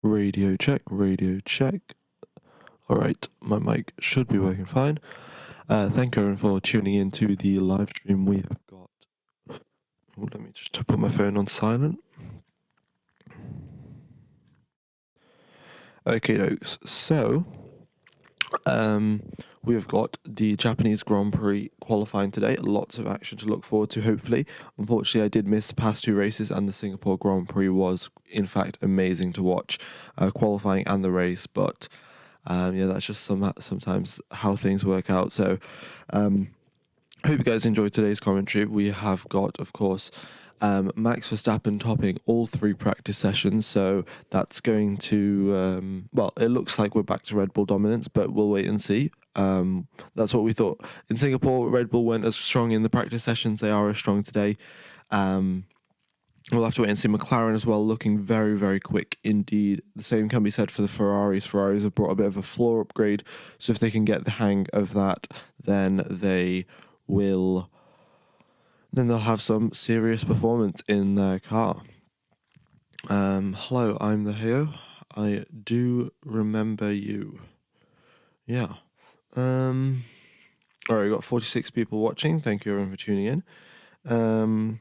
Radio check, radio check. Alright, my mic should be working fine. Thank you everyone for tuning in to the live stream. We have got... Oh, let me just put my phone on silent. Okay, folks. So, we have got the Japanese Grand Prix qualifying today. Lots of action to look forward to, hopefully. Unfortunately, I did miss the past two races, and the Singapore Grand Prix was, in fact, amazing to watch, qualifying and the race. But yeah, that's just sometimes how things work out. So, hope you guys enjoyed today's commentary. We have got, of course, Max Verstappen topping all three practice sessions, so that's going to, well, it looks like we're back to Red Bull dominance, but we'll wait and see. That's what we thought. In Singapore, Red Bull weren't as strong in the practice sessions. They are as strong today. We'll have to wait and see. McLaren as well, looking very, very quick indeed. The same can be said for the Ferraris. Ferraris have brought a bit of a floor upgrade, so if they can get the hang of that, then they'll have some serious performance in their car. Hello, I'm the Heo. I do remember you. Yeah. Alright, we've got 46 people watching. Thank you everyone for tuning in.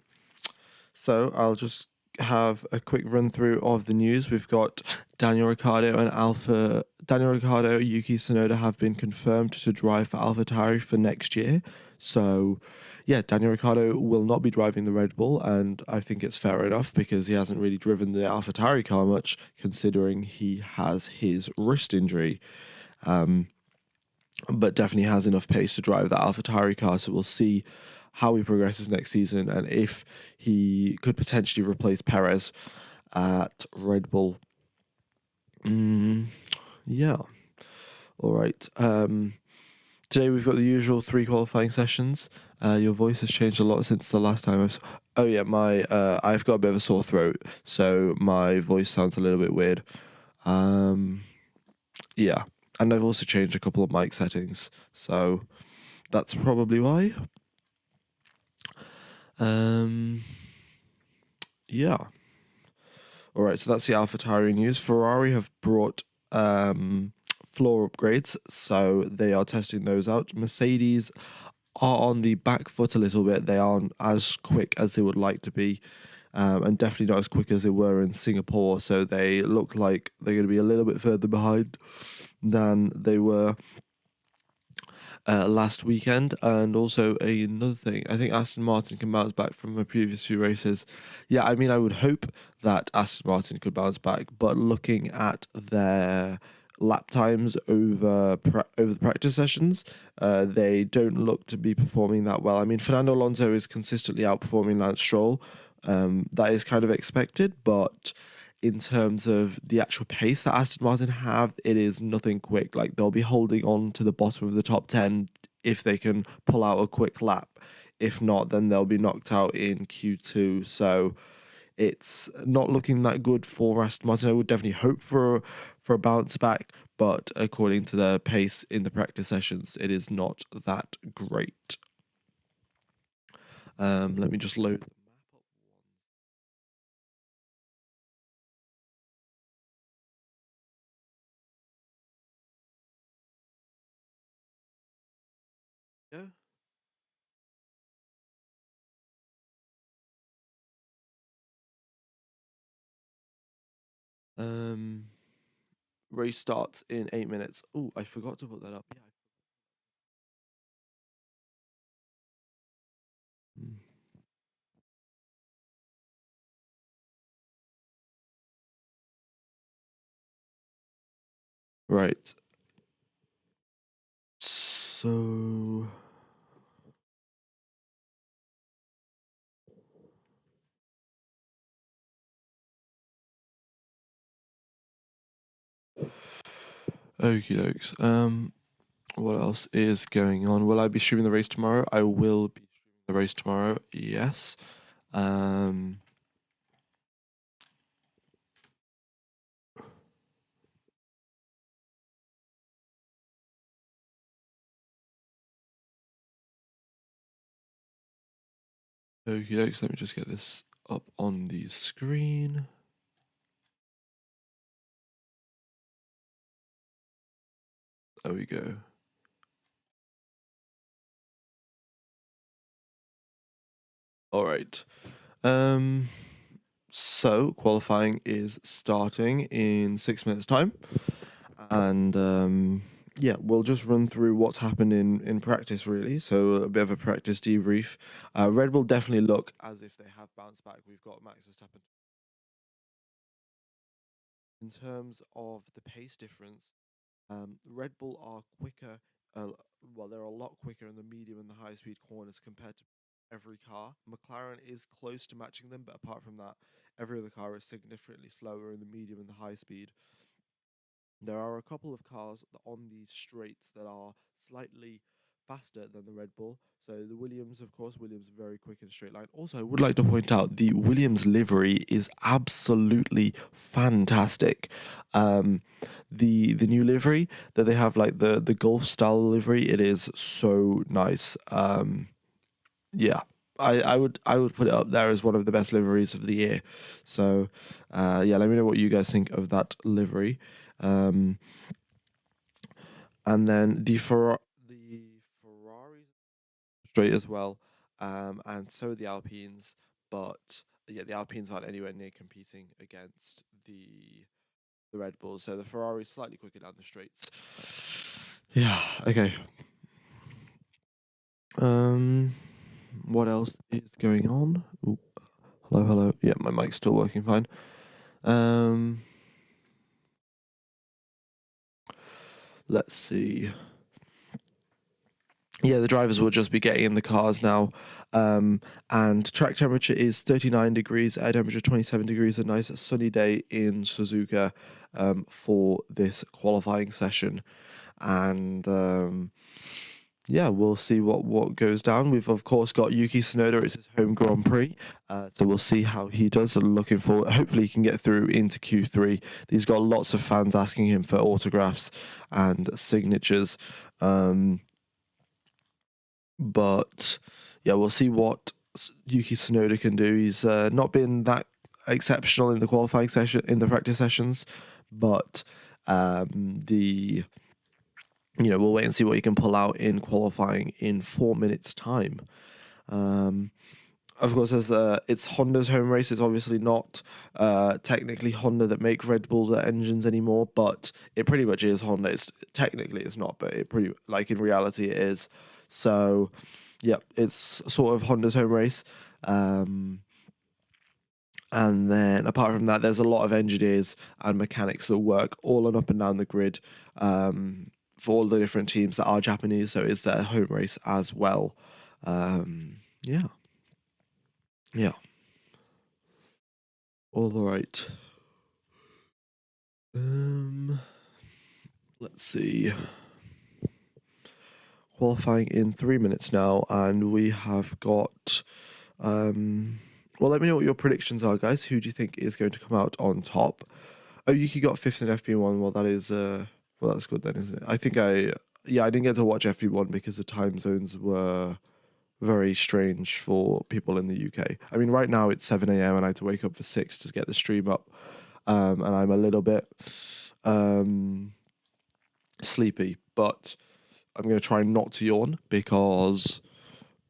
So I'll just have a quick run through of the news. We've got Daniel Ricciardo, Yuki Tsunoda have been confirmed to drive for AlphaTauri for next year. So yeah, Daniel Ricciardo will not be driving the Red Bull, and I think it's fair enough because he hasn't really driven the AlphaTauri car much, considering he has his wrist injury. But definitely has enough pace to drive that AlphaTauri car, so we'll see how he progresses next season and if he could potentially replace Perez at Red Bull. Yeah. All right. Today we've got the usual 3 qualifying sessions. Your voice has changed a lot since the last time Oh yeah, I've got a bit of a sore throat, so my voice sounds a little bit weird. Yeah. And I've also changed a couple of mic settings, so that's probably why. Yeah. All right, so that's the AlphaTauri news. Ferrari have brought floor upgrades, so they are testing those out. Mercedes are on the back foot a little bit. They aren't as quick as they would like to be, and definitely not as quick as they were in Singapore. So they look like they're going to be a little bit further behind than they were last weekend. And also another thing, I think Aston Martin can bounce back from the previous few races. Yeah, I mean, I would hope that Aston Martin could bounce back, but looking at their lap times over the practice sessions, they don't look to be performing that well. I mean, Fernando Alonso is consistently outperforming Lance Stroll. That is kind of expected, but in terms of the actual pace that Aston Martin have, it is nothing quick. Like, they'll be holding on to the bottom of the top 10 if they can pull out a quick lap. If not, then they'll be knocked out in Q2. So it's not looking that good for Aston Martin. I would definitely hope for a bounce back, but according to their pace in the practice sessions, it is not that great. Let me just load. Yeah. Race starts in 8 minutes. Oh, I forgot to put that up. Yeah. Right. So okie dokes. What else is going on? Will I be streaming the race tomorrow? I will be streaming the race tomorrow. Yes. Okie dokes. Let me just get this up on the screen. There we go. All right. Um, so qualifying is starting in 6 minutes' time, and yeah, we'll just run through what's happened in practice really. So a bit of a practice debrief. Red Bull definitely look as if they have bounced back. We've got Max Verstappen. In terms of the pace difference, Red Bull are quicker. Well, they're a lot quicker in the medium and the high speed corners compared to every car. McLaren is close to matching them, but apart from that, every other car is significantly slower in the medium and the high speed. There are a couple of cars on these straights that are slightly faster than the Red Bull. So the Williams, of course, Williams very quick in a straight line. Also, I would like to point out the Williams livery is absolutely fantastic. The new livery that they have, like the Golf style livery, it is so nice. Yeah. I would put it up there as one of the best liveries of the year. So, yeah, let me know what you guys think of that livery. Um, and then the Ferraris straight as well, and so are the Alpines. But yeah, the Alpines aren't anywhere near competing against the Red Bulls. So the Ferrari is slightly quicker down the straights. Yeah. Okay. Um, what else is going on? Ooh, hello, hello. Yeah, my mic's still working fine. Um, let's see. Yeah, the drivers will just be getting in the cars now. And track temperature is 39 degrees, air temperature 27 degrees, a nice sunny day in Suzuka for this qualifying session. And yeah, we'll see what goes down. We've of course got Yuki Tsunoda. It's his home Grand Prix, so we'll see how he does. I'm looking forward. Hopefully, he can get through into Q3. He's got lots of fans asking him for autographs and signatures. But yeah, we'll see what Yuki Tsunoda can do. He's not been that exceptional in the qualifying session, in the practice sessions, but the we'll wait and see what he can pull out in qualifying in 4 minutes time. Of course, as it's Honda's home race, it's obviously not technically Honda that make Red Bull engines anymore, but it pretty much is Honda. It's not, but it pretty like in reality it is. So, yeah, it's sort of Honda's home race. And then apart from that, there's a lot of engineers and mechanics that work all and up and down the grid for all the different teams that are Japanese. So it's their home race as well. Yeah. Yeah. All right. Um, let's see. Qualifying in 3 minutes now, and we have got. Well, let me know what your predictions are, guys. Who do you think is going to come out on top? Oh, Yuki got fifth in FP1. Well, that is well, that's good then, isn't it? I didn't get to watch FP1 because the time zones were very strange for people in the UK. I mean, right now it's 7 a.m. and I had to wake up for 6 to get the stream up, and I'm a little bit sleepy, but I'm going to try not to yawn because,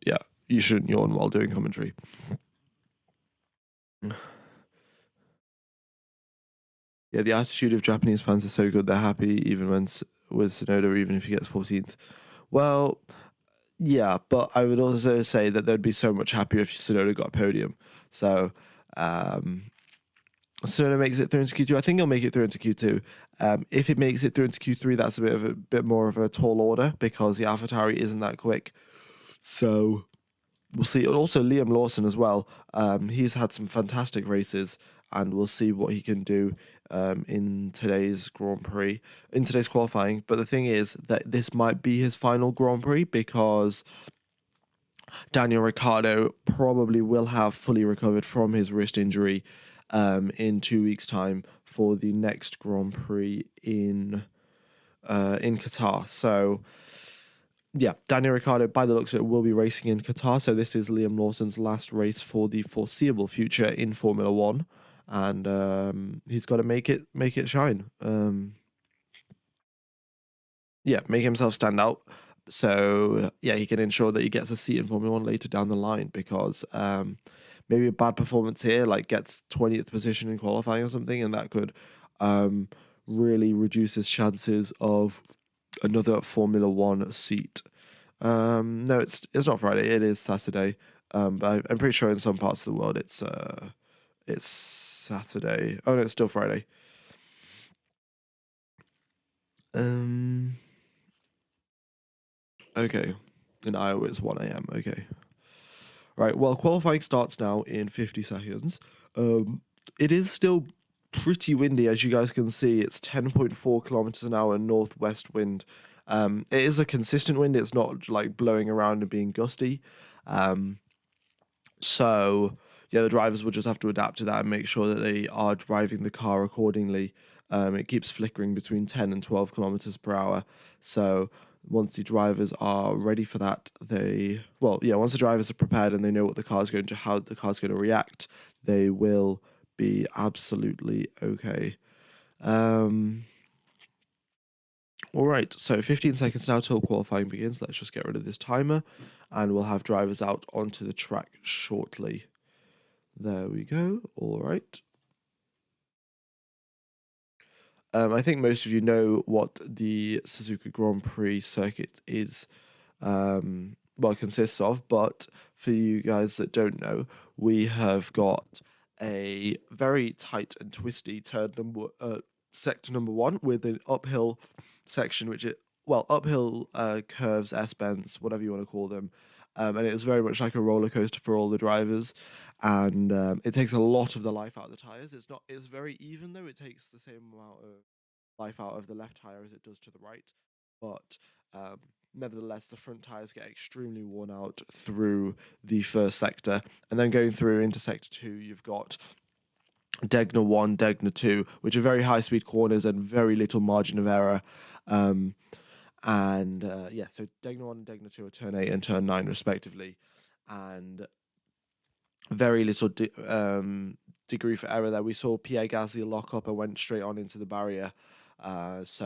yeah, you shouldn't yawn while doing commentary. Yeah, the attitude of Japanese fans is so good. They're happy even when with Tsunoda, even if he gets 14th. Well, yeah, but I would also say that they'd be so much happier if Tsunoda got a podium. So, Tsunoda makes it through into Q2. I think he'll make it through into Q2. If it makes it through into Q3, that's a bit more of a tall order because the AlphaTauri isn't that quick. So we'll see. And also Liam Lawson as well. He's had some fantastic races, and we'll see what he can do in today's Grand Prix, in today's qualifying. But the thing is that this might be his final Grand Prix because Daniel Ricciardo probably will have fully recovered from his wrist injury in 2 weeks' time for the next Grand Prix in Qatar. So, yeah, Daniel Ricciardo, by the looks of it, will be racing in Qatar. So this is Liam Lawson's last race for the foreseeable future in Formula One, and he's got to make it shine. make himself stand out. So yeah, he can ensure that he gets a seat in Formula One later down the line, because maybe a bad performance here, like gets 20th position in qualifying or something, and that could really reduce his chances of another Formula One seat. No, it's not Friday. It is Saturday. But I'm pretty sure in some parts of the world it's Saturday. Oh no, it's still Friday. Um. Okay. In Iowa, it's 1 a.m. Okay. Right. Well, qualifying starts now in 50 seconds. It is still pretty windy, as you guys can see. It's 10.4 kilometers an hour northwest wind. It is a consistent wind. It's not like blowing around and being gusty. So yeah, the drivers will just have to adapt to that and make sure that they are driving the car accordingly. It keeps flickering between 10 and 12 kilometers per hour. So once the drivers are ready for that, once the drivers are prepared and they know what how the car's going to react, they will be absolutely okay. All right, so 15 seconds now till qualifying begins. Let's just get rid of this timer, and we'll have drivers out onto the track shortly. There we go. All right. I think most of you know what the Suzuka Grand Prix circuit is, consists of. But for you guys that don't know, we have got a very tight and twisty sector number 1 with an uphill section, uphill curves, S-bends, whatever you want to call them. And it is very much like a roller coaster for all the drivers, and it takes a lot of the life out of the tires. It's very even though. It takes the same amount of life out of the left tire as it does to the right, but nevertheless, the front tires get extremely worn out through the first sector, and then going through into sector 2, you've got Degner 1, Degner 2, which are very high speed corners and very little margin of error. So Degner 1 and Degner 2 are turn 8 and turn 9 respectively, and very little degree for error there. We saw Pierre Gasly lock up and went straight on into the barrier. Just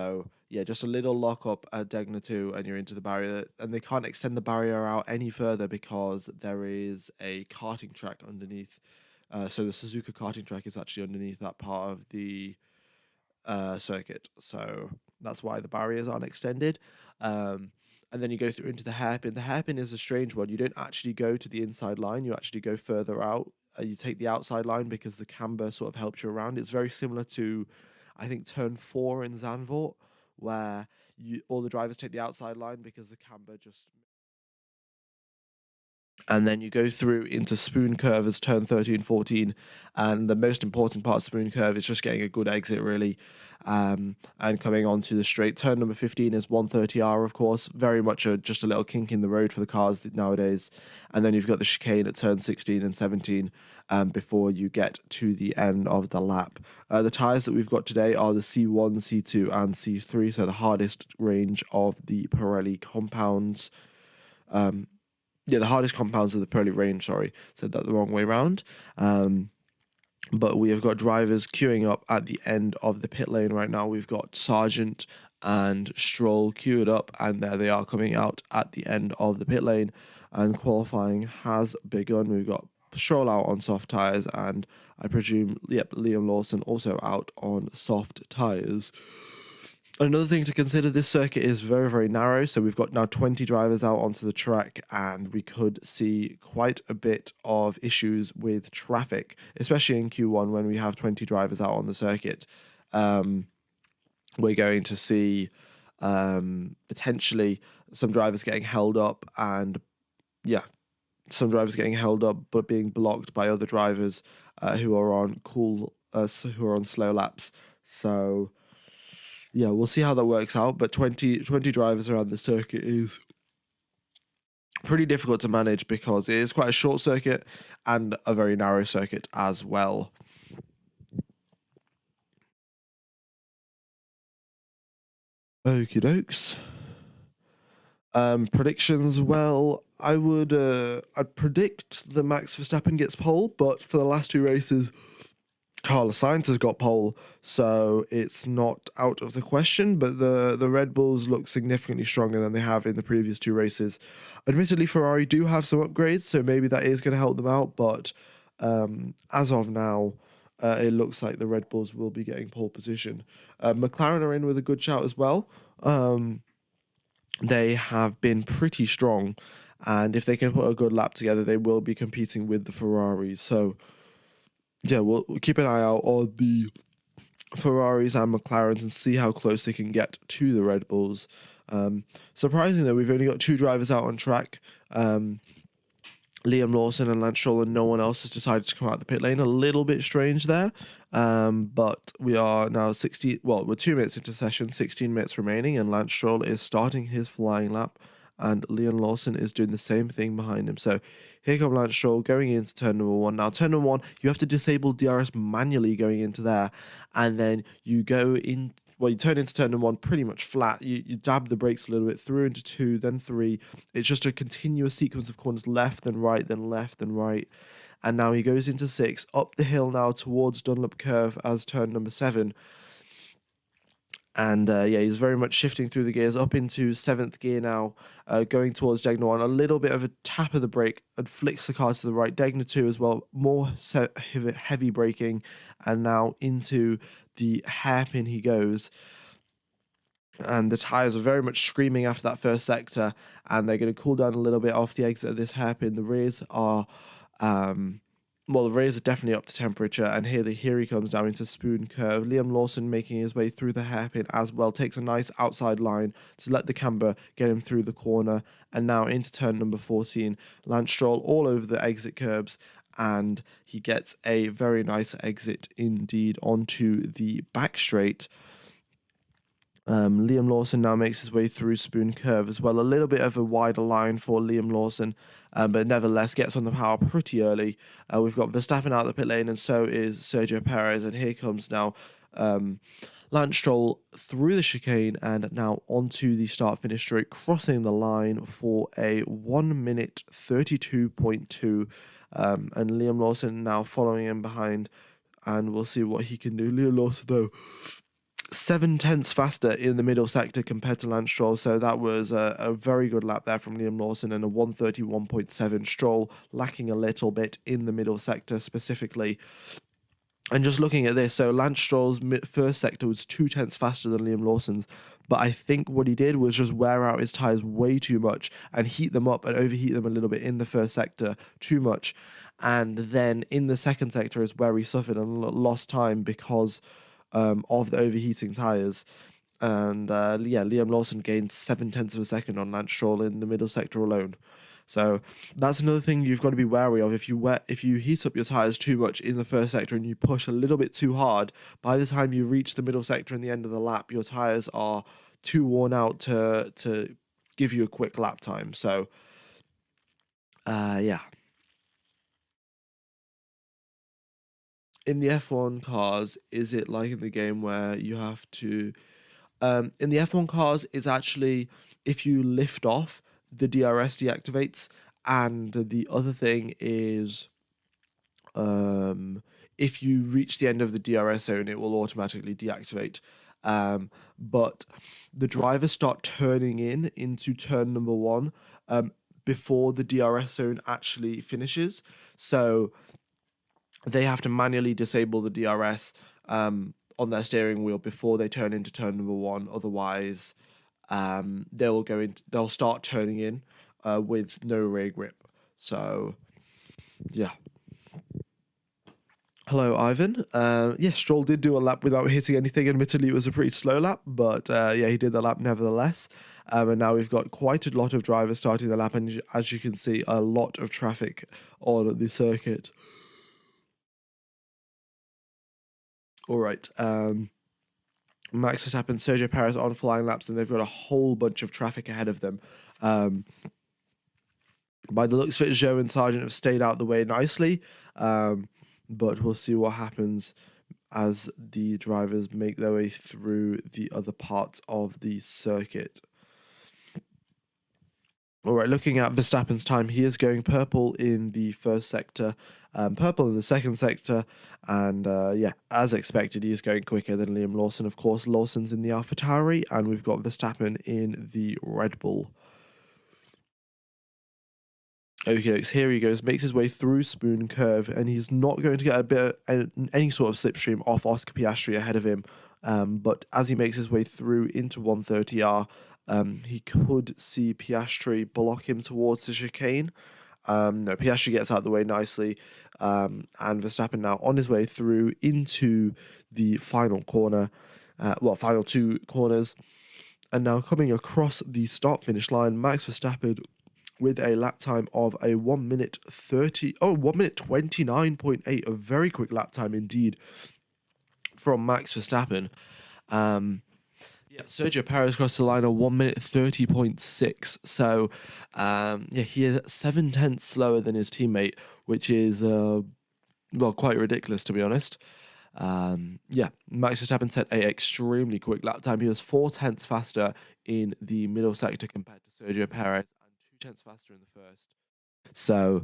a little lock up at Degner 2 and you're into the barrier, and they can't extend the barrier out any further because there is a karting track underneath. So the Suzuka karting track is actually underneath that part of the circuit. So that's why the barriers aren't extended. And then you go through into the hairpin. The hairpin is a strange one. You don't actually go to the inside line. You actually go further out. You take the outside line because the camber sort of helps you around. It's very similar to, I think, turn 4 in Zandvoort, where all the drivers take the outside line because the camber just... And then you go through into spoon curve as turn 13, 14. And the most important part of spoon curve is just getting a good exit, really. And coming onto the straight. Turn number 15 is 130R, of course. Very much just a little kink in the road for the cars nowadays. And then you've got the chicane at turn 16 and 17 before you get to the end of the lap. The tyres that we've got today are the C1, C2, and C3, so the hardest range of the Pirelli compounds. The hardest compounds of the Pirelli range, sorry. Said that the wrong way around. But we have got drivers queuing up at the end of the pit lane right now. We've got Sargent and Stroll queued up, and there they are coming out at the end of the pit lane. And qualifying has begun. We've got Stroll out on soft tyres, and I presume, Liam Lawson also out on soft tyres. Another thing to consider, this circuit is very, very narrow, so we've got now 20 drivers out onto the track, and we could see quite a bit of issues with traffic, especially in Q1 when we have 20 drivers out on the circuit. We're going to see potentially some drivers getting held up, and some drivers getting held up but being blocked by other drivers who are on slow laps. So yeah, we'll see how that works out, but 20 drivers around the circuit is pretty difficult to manage because it is quite a short circuit and a very narrow circuit as well. Okie dokes. Predictions, well, I'd predict that Max Verstappen gets pole, but for the last 2 races, Carlos Sainz has got pole, so it's not out of the question, but the Red Bulls look significantly stronger than they have in the previous two races. Admittedly, Ferrari do have some upgrades, so maybe that is going to help them out, but as of now, it looks like the Red Bulls will be getting pole position. McLaren are in with a good shout as well. They have been pretty strong, and if they can put a good lap together, they will be competing with the Ferraris. So, yeah, we'll keep an eye out on the Ferraris and McLarens and see how close they can get to the Red Bulls. Surprisingly, though, we've only got two drivers out on track. Liam Lawson and Lance Stroll, and no one else has decided to come out the pit lane. A little bit strange there, but we are now 16. Well, we're 2 minutes into session, 16 minutes remaining, and Lance Stroll is starting his flying lap, and Liam Lawson is doing the same thing behind him. So here comes Lance Stroll going into turn number one. Now, turn number one, you have to disable DRS manually going into there, and then you go in. Well, you turn into turn number one pretty much flat. You dab the brakes a little bit, through into two, then three. It's just a continuous sequence of corners, left, then right, then left, then right. And now he goes into six, up the hill now towards Dunlop Curve as turn number seven. And yeah, he's very much shifting through the gears up into seventh gear now, going towards Degner 1. A little bit of a tap of the brake and flicks the car to the right. Degner 2 as well, more heavy braking, and now into the hairpin he goes. And the tyres are very much screaming after that first sector, and they're going to cool down a little bit off the exit of this hairpin. The rears are... the rears are definitely up to temperature, and here he comes down into Spoon Curve. Liam Lawson making his way through the hairpin as well, takes a nice outside line to let the camber get him through the corner, and now into turn number 14. Lance Stroll all over the exit curbs, and he gets a very nice exit indeed onto the back straight. Liam Lawson now makes his way through Spoon Curve as well. A little bit of a wider line for Liam Lawson, but nevertheless gets on the power pretty early. We've got Verstappen out of the pit lane, and so is Sergio Perez. And here comes now Lance Stroll through the chicane and now onto the start-finish straight, crossing the line for a 1 minute 32.2. And Liam Lawson now following him behind, and we'll see what he can do. Liam Lawson, though, 7/10 faster in the middle sector compared to Lance Stroll, so that was a very good lap there from Liam Lawson, and a 1:31.7. Stroll lacking a little bit in the middle sector specifically. And just looking at this, so Lance Stroll's first sector was 0.2 faster than Liam Lawson's, but I think what he did was just wear out his tyres way too much and heat them up and overheat them a little bit in the first sector, too much. And then in the second sector is where he suffered and lost time because of the overheating tyres. And yeah, Liam Lawson gained 0.7 of a second on Lance Stroll in the middle sector alone. So that's another thing you've got to be wary of. If you heat up your tyres too much in the first sector and you push a little bit too hard, by the time you reach the middle sector and the end of the lap, your tyres are too worn out to give you a quick lap time. So yeah. In the F1 cars, is it like in the game where you have to... in the F1 cars, it's actually, if you lift off, the DRS deactivates, and the other thing is if you reach the end of the DRS zone, it will automatically deactivate. But the drivers start turning into turn number one before the DRS zone actually finishes. So they have to manually disable the DRS on their steering wheel before they turn into turn number one. Otherwise, they'll start turning in with no rear grip. So yeah. Hello, Ivan. Yes, Stroll did do a lap without hitting anything. Admittedly, it was a pretty slow lap, but yeah, he did the lap nevertheless. And now we've got quite a lot of drivers starting the lap, and as you can see, a lot of traffic on the circuit. All right. Max Verstappen, Sergio Perez on flying laps, and they've got a whole bunch of traffic ahead of them. By the looks of it, Zhou and Sargent have stayed out the way nicely, but we'll see what happens as the drivers make their way through the other parts of the circuit. All right, looking at Verstappen's time, he is going purple in the first sector, purple in the second sector. And yeah, as expected, he's going quicker than Liam Lawson. Of course, Lawson's in the AlphaTauri, and we've got Verstappen in the Red Bull. Okay, here he goes, makes his way through Spoon Curve, and he's not going to get a bit of any sort of slipstream off Oscar Piastri ahead of him. But as he makes his way through into 130R, he could see Piastri block him towards the chicane. No, Piastri gets out of the way nicely, and Verstappen now on his way through into the final corner, final two corners, and now coming across the start-finish line, Max Verstappen with a lap time of a 1 minute 29.8, a very quick lap time indeed from Max Verstappen. Yeah, Sergio Perez crossed the line at 1 minute 30.6. So, yeah, he is 7/10 slower than his teammate, which is, quite ridiculous, to be honest. Yeah, Max Verstappen set a extremely quick lap time. He was 4/10 faster in the middle sector compared to Sergio Perez, and 2/10 faster in the first. So,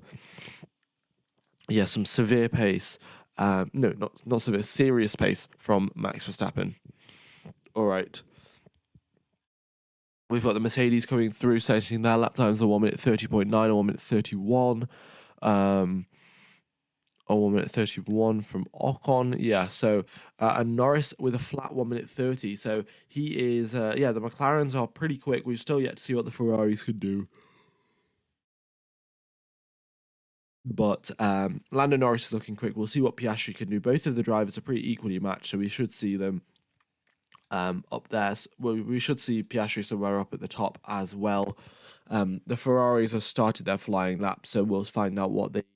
yeah, some severe pace. No, not severe, serious pace from Max Verstappen. All right. We've got the Mercedes coming through, setting their lap times at 1 minute 30.9 or 1 minute 31. Or 1 minute 31 from Ocon. Yeah, so, and Norris with a flat 1 minute 30. So he is, the McLarens are pretty quick. We've still yet to see what the Ferraris can do. But Lando Norris is looking quick. We'll see what Piastri can do. Both of the drivers are pretty equally matched, so we should see them up there. Well, we should see Piastri somewhere up at the top as well. The Ferraris have started their flying lap, so we'll find out what their pace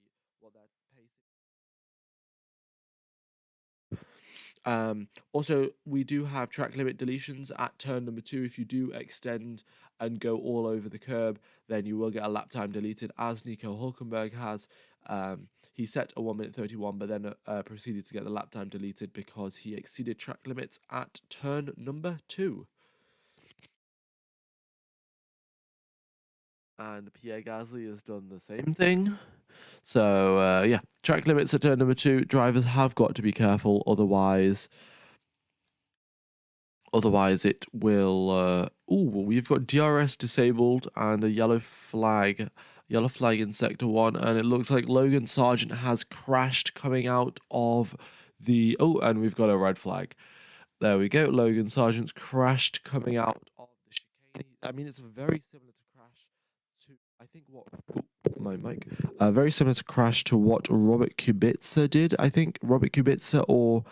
is. Also, we do have track limit deletions at turn number 2. If you do extend and go all over the curb, then you will get a lap time deleted, as Nico Hulkenberg has. He set a 1 minute 31, but then proceeded to get the lap time deleted because he exceeded track limits at turn number 2. And Pierre Gasly has done the same thing. So, yeah, track limits at turn number 2. Drivers have got to be careful, otherwise it will... we've got DRS disabled and a yellow flag in Sector 1, and it looks like Logan Sargent has crashed coming out of the... and we've got a red flag. There we go. Logan Sargent's crashed coming out of the chicane. I mean, it's very similar to crash to, I think, what... my mic. Very similar to crash to what Robert Kubica did, I think. Robert Kubica or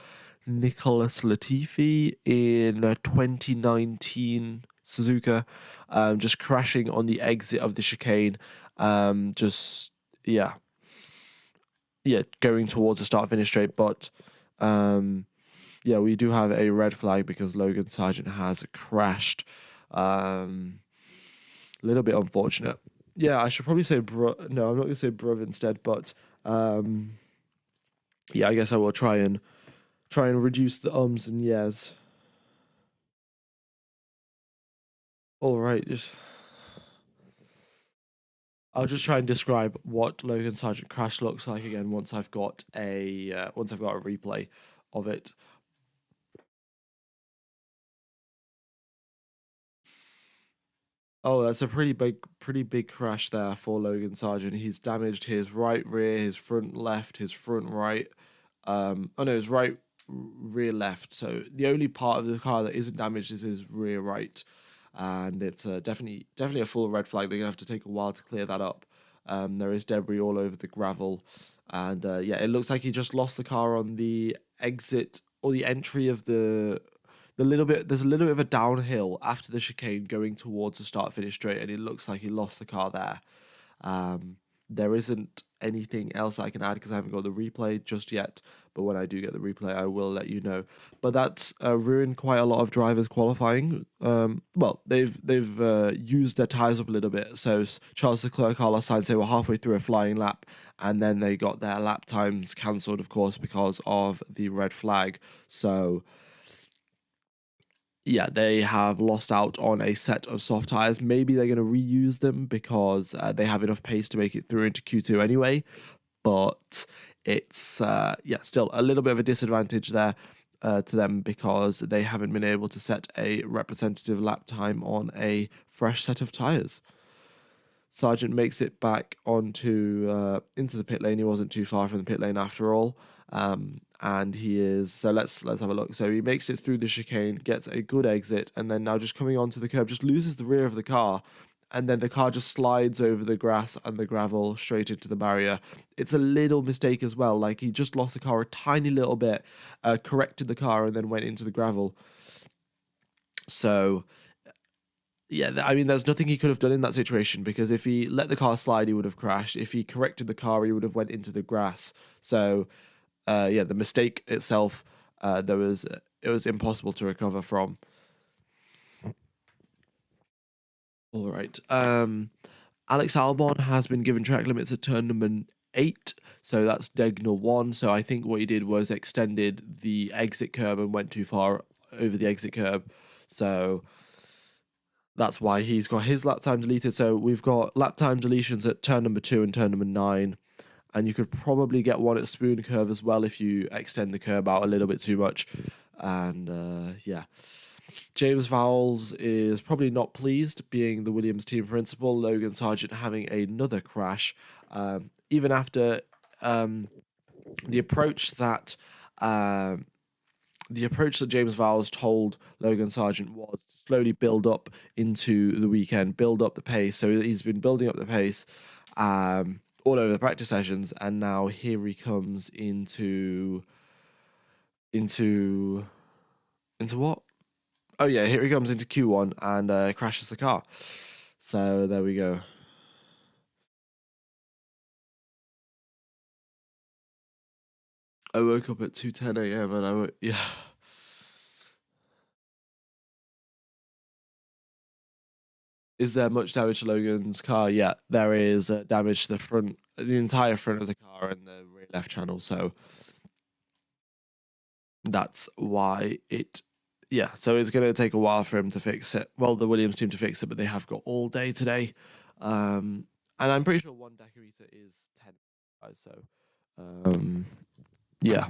Nicholas Latifi in 2019 Suzuka, just crashing on the exit of the chicane. Going towards the start-finish straight, but yeah, we do have a red flag because Logan Sargent has crashed. Little bit unfortunate. Yeah, I should probably say no, I'm not going to say bruv instead, but yeah, I guess I will try and reduce the ums and yes. All right, I'll just try and describe what Logan Sargent crash looks like again once I've got a replay of it. Oh, that's a pretty big crash there for Logan Sargent. He's damaged his right rear, his front left, his front right. His right rear left. So the only part of the car that isn't damaged is his rear right, and it's definitely a full red flag. They're gonna have to take a while to clear that up. There is debris all over the gravel, and yeah, it looks like he just lost the car on the exit or the entry of there's a little bit of a downhill after the chicane going towards the start-finish straight, and it looks like he lost the car there. There isn't anything else I can add because I haven't got the replay just yet, but when I do get the replay, I will let you know. But that's ruined quite a lot of drivers qualifying. They've used their tyres up a little bit. So Charles Leclerc, Carlos Sainz, they were halfway through a flying lap, and then they got their lap times cancelled, of course, because of the red flag. So yeah, they have lost out on a set of soft tires. Maybe they're going to reuse them because they have enough pace to make it through into Q2 anyway. But it's still a little bit of a disadvantage there to them because they haven't been able to set a representative lap time on a fresh set of tyres. Sargent makes it back onto into the pit lane. He wasn't too far from the pit lane after all. And he is, so let's have a look. So he makes it through the chicane, gets a good exit, and then now just coming onto the curb, just loses the rear of the car, and then the car just slides over the grass and the gravel straight into the barrier. It's a little mistake as well, like he just lost the car a tiny little bit, corrected the car, and then went into the gravel. So yeah, I mean, there's nothing he could have done in that situation, because if he let the car slide, he would have crashed. If he corrected the car, he would have went into the grass. So the mistake itself, it was impossible to recover from. All right. Alex Albon has been given track limits at turn number 8, so that's Degner 1. So I think what he did was extended the exit curb and went too far over the exit curb. So that's why he's got his lap time deleted. So we've got lap time deletions at turn number 2 and turn number 9. And you could probably get one at Spoon Curve as well if you extend the curb out a little bit too much. And James Vowles is probably not pleased, being the Williams team principal. Logan Sargent having another crash. Even after the approach that James Vowles told Logan Sargent was to slowly build up into the weekend, build up the pace. So he's been building up the pace all over the practice sessions, and now here he comes into what? Oh yeah, here he comes into Q1 and crashes the car. So there we go. I woke up at 2:10 a.m. and yeah. Is there much damage to Logan's car? Yeah, there is damage to the entire front of the car and the rear left channel. So that's why so it's going to take a while for him to fix it. Well, the Williams team to fix it, but they have got all day today. And I'm pretty sure one decorator is 10. So, yeah.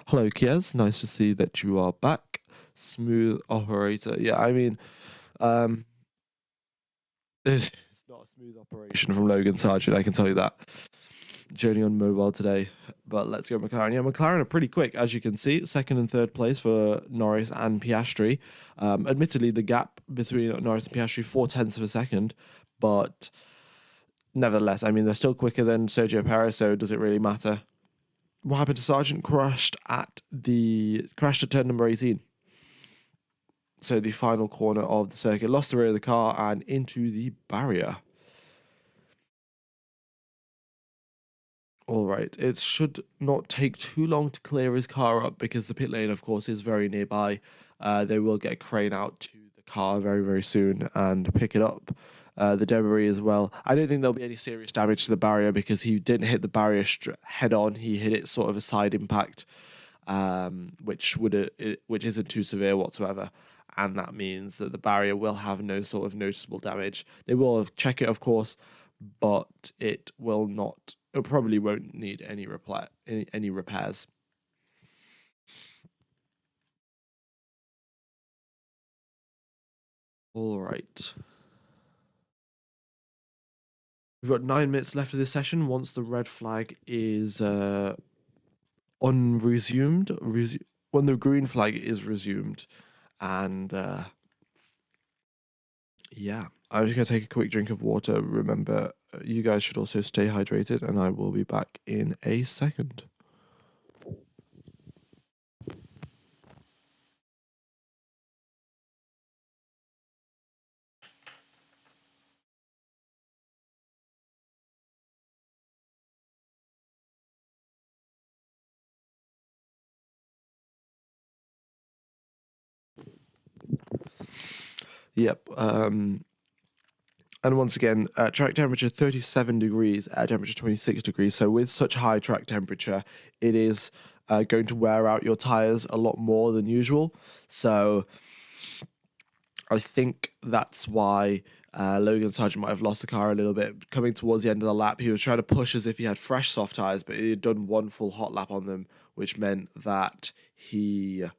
Hello, Kiez. Nice to see that you are back. Smooth operator. Yeah, I mean, it's not a smooth operation from Logan Sargent, I can tell you that. Journey on mobile today, but let's go McLaren. Yeah, McLaren are pretty quick, as you can see. Second and third place for Norris and Piastri. Admittedly, the gap between Norris and Piastri 0.4 of a second, but nevertheless, I mean, they're still quicker than Sergio Perez, so does it really matter? What happened to Sargent? Crashed at turn number 18. So the final corner of the circuit, lost the rear of the car and into the barrier. All right, it should not take too long to clear his car up because the pit lane, of course, is very nearby. They will get a crane out to the car very, very soon and pick it up. The debris as well. I don't think there'll be any serious damage to the barrier because he didn't hit the barrier head on. He hit it sort of a side impact, which isn't too severe whatsoever. And that means that the barrier will have no sort of noticeable damage. They will check it, of course, but it will not. It probably won't need any repairs. All right. We've got 9 minutes left of this session. Once the red flag is unresumed, when the green flag is resumed, and I'm just going to take a quick drink of water. Remember, you guys should also stay hydrated, and I will be back in a second. Yep. And once again, track temperature 37 degrees, air temperature 26 degrees. So with such high track temperature, it is going to wear out your tires a lot more than usual. So I think that's why Logan Sargent might have lost the car a little bit. Coming towards the end of the lap, he was trying to push as if he had fresh soft tyres, but he had done one full hot lap on them, which meant that they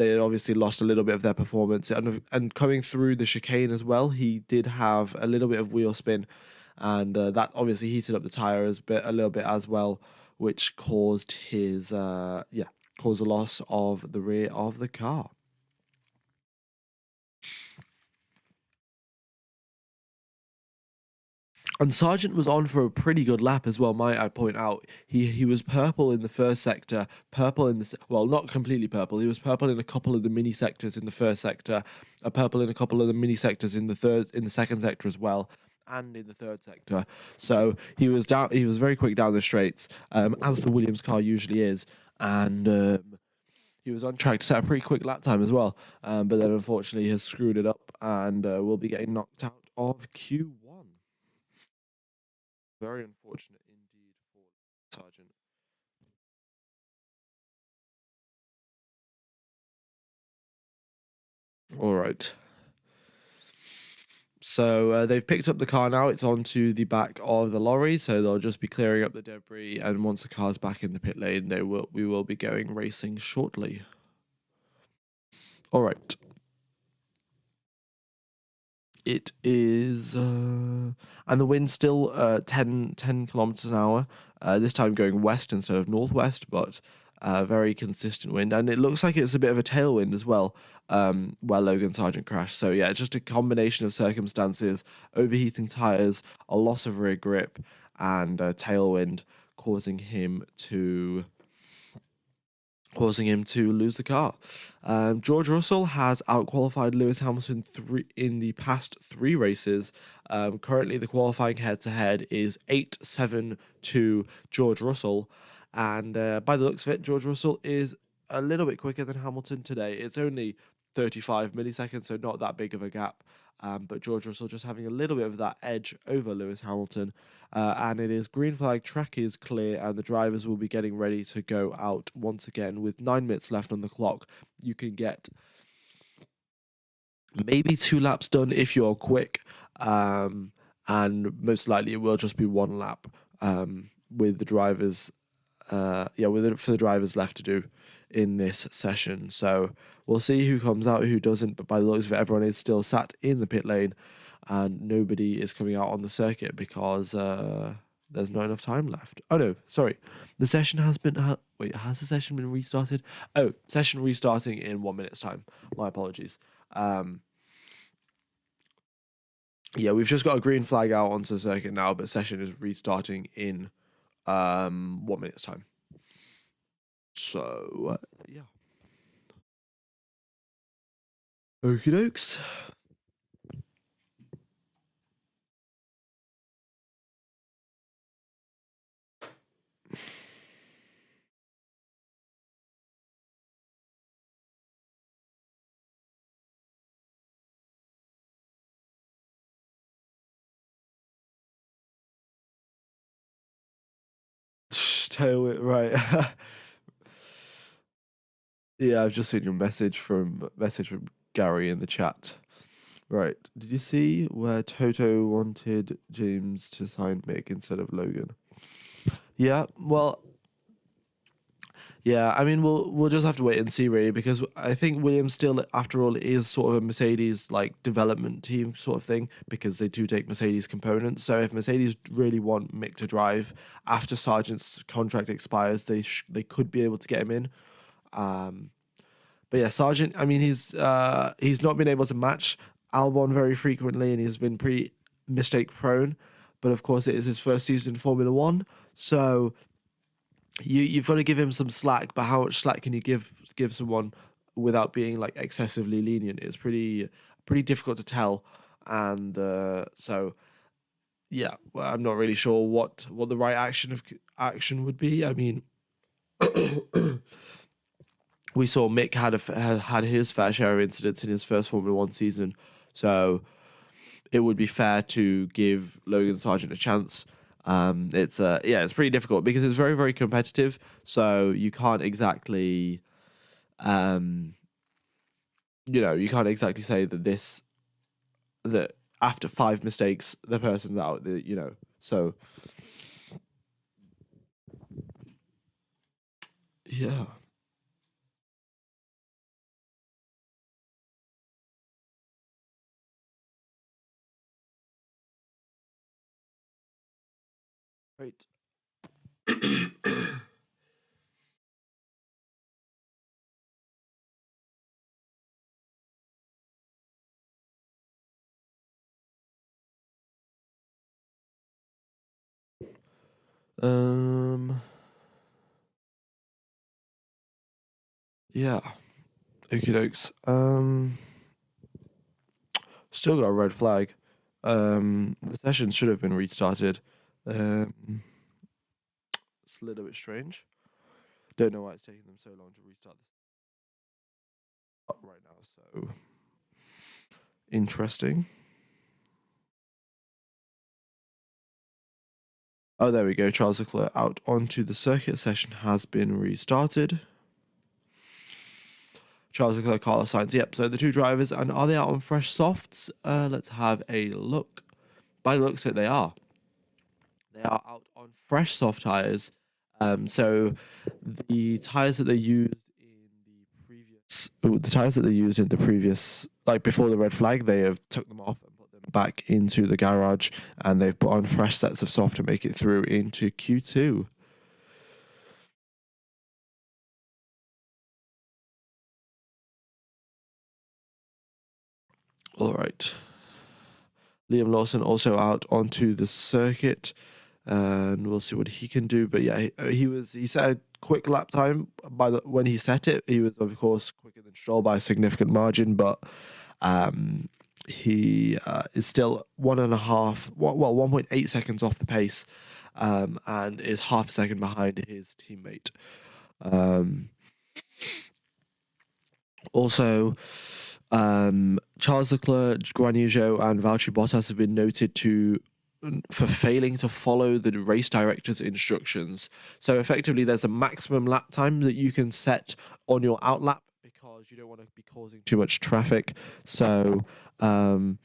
had obviously lost a little bit of their performance. And coming through the chicane as well, he did have a little bit of wheel spin, and that obviously heated up the tyre a little bit as well, which caused caused the loss of the rear of the car. And Sargent was on for a pretty good lap as well, might I point out. He was purple in the first sector, purple in the... Well, not completely purple. He was purple in a couple of the mini sectors in the first sector, purple in a couple of the mini sectors in the second sector as well, and in the third sector. So he was very quick down the straights, as the Williams car usually is, and he was on track to set a pretty quick lap time as well, but then unfortunately has screwed it up and will be getting knocked out of Q1. Very unfortunate indeed for Sargent. All right. So they've picked up the car now. It's onto the back of the lorry, so they'll just be clearing up the debris. And once the car's back in the pit lane, we will be going racing shortly. All right. It is, and the wind's still 10 kilometers an hour. This time going west instead of northwest, but very consistent wind, and it looks like it's a bit of a tailwind as well, where Logan Sargent crashed. So yeah, just a combination of circumstances: overheating tires, a loss of rear grip, and tailwind causing him to lose the car. George Russell has outqualified Lewis Hamilton in the past 3 races. Currently, the qualifying head-to-head is 8-7 to George Russell. And by the looks of it, George Russell is a little bit quicker than Hamilton today. It's only 35 milliseconds, so not that big of a gap. But George Russell just having a little bit of that edge over Lewis Hamilton. And it is green flag, track is clear, and the drivers will be getting ready to go out once again. With 9 minutes left on the clock, you can get maybe 2 laps done if you're quick. And most likely it will just be 1 lap with the drivers for the drivers left to do in this session. So we'll see who comes out, who doesn't, but by the looks of it, everyone is still sat in the pit lane and nobody is coming out on the circuit because there's not enough time left. Oh no, sorry. The session has been... has the session been restarted? Oh, session restarting in 1 minute's time. My apologies. Yeah, we've just got a green flag out onto the circuit now, but session is restarting in 1 minute's time. So, yeah. Okie dokes. Tail it, right. Yeah, I've just seen your message from Gary in the chat. Right. Did you see where Toto wanted James to sign Mick instead of Logan? Yeah, well, yeah, I mean, we'll just have to wait and see, really, because I think Williams still, after all, is sort of a Mercedes like development team sort of thing, because they do take Mercedes components. So if Mercedes really want Mick to drive after Sargent's contract expires, they could be able to get him in. But yeah, Sargent, I mean, he's not been able to match Albon very frequently, and he's been pretty mistake prone. But of course, it is his first season in Formula One, so you've got to give him some slack. But how much slack can you give someone without being like excessively lenient? It's pretty difficult to tell, and so yeah, well, I'm not really sure what the right action would be. I mean, we saw Mick had his fair share of incidents in his first Formula One season, so it would be fair to give Logan Sargent a chance. It's pretty difficult because it's very, very competitive. So you can't exactly, you can't exactly say that after 5 mistakes, the person's out. So yeah. Right. um. Yeah. Okie dokes. Still got a red flag. The session should have been restarted. It's a little bit strange. Don't know why it's taking them so long to restart this right now. So interesting. Oh, there we go. Charles Leclerc out onto the circuit. Session has been restarted. Charles Leclerc, Carlos Sainz. Yep, so the two drivers. And are they out on fresh softs? Let's have a look. By the looks of it, they are. They are out on fresh soft tires. So the tires that they used in the previous, the tires that they used in the previous, like before the red flag, they have took them off and put them back into the garage, and they've put on fresh sets of soft to make it through into Q2. All right. Liam Lawson also out onto the circuit, and we'll see what he can do. But yeah, he set a quick lap time when he set it. He was of course quicker than Stroll by a significant margin, but he is still 1.8 seconds off the pace, and is half a second behind his teammate. Also, Charles Leclerc, Guan Yu Zhou, and Valtteri Bottas have been noted for failing to follow the race director's instructions. So effectively, there's a maximum lap time that you can set on your outlap because you don't want to be causing too much traffic. So the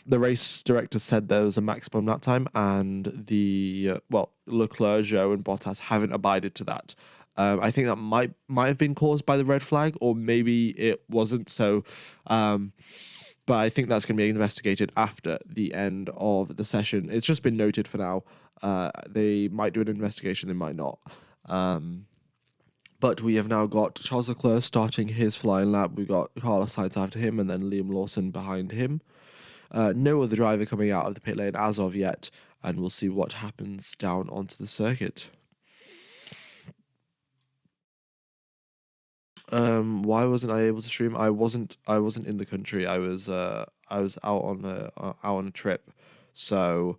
race director said there was a maximum lap time, and Leclerc, Zhou, and Bottas haven't abided to that. I think that might have been caused by the red flag, or maybe it wasn't. So, but I think that's going to be investigated after the end of the session. It's just been noted for now. They might do an investigation, they might not. But we have now got Charles Leclerc starting his flying lap. We've got Carlos Sainz after him, and then Liam Lawson behind him. No other driver coming out of the pit lane as of yet, and we'll see what happens down onto the circuit. Why wasn't I able to stream? I wasn't in the country. I was out on a trip. So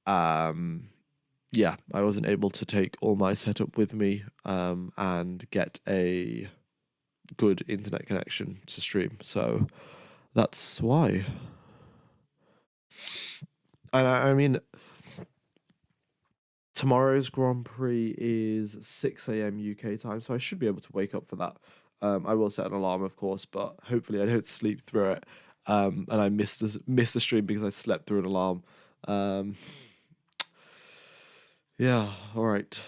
yeah, I wasn't able to take all my setup with me and get a good internet connection to stream. So that's why. And I mean, tomorrow's Grand Prix is 6 a.m. UK time, so I should be able to wake up for that. I will set an alarm, of course, but hopefully I don't sleep through it. And I miss the stream because I slept through an alarm. Yeah, all right.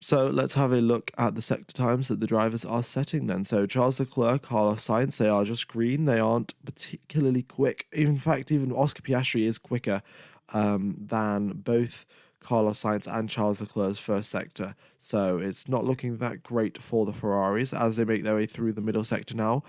So let's have a look at the sector times that the drivers are setting then. So Charles Leclerc, Carlos Sainz, they are just green. They aren't particularly quick. In fact, even Oscar Piastri is quicker than both Carlos Sainz and Charles Leclerc's first sector. So it's not looking that great for the Ferraris as they make their way through the middle sector now.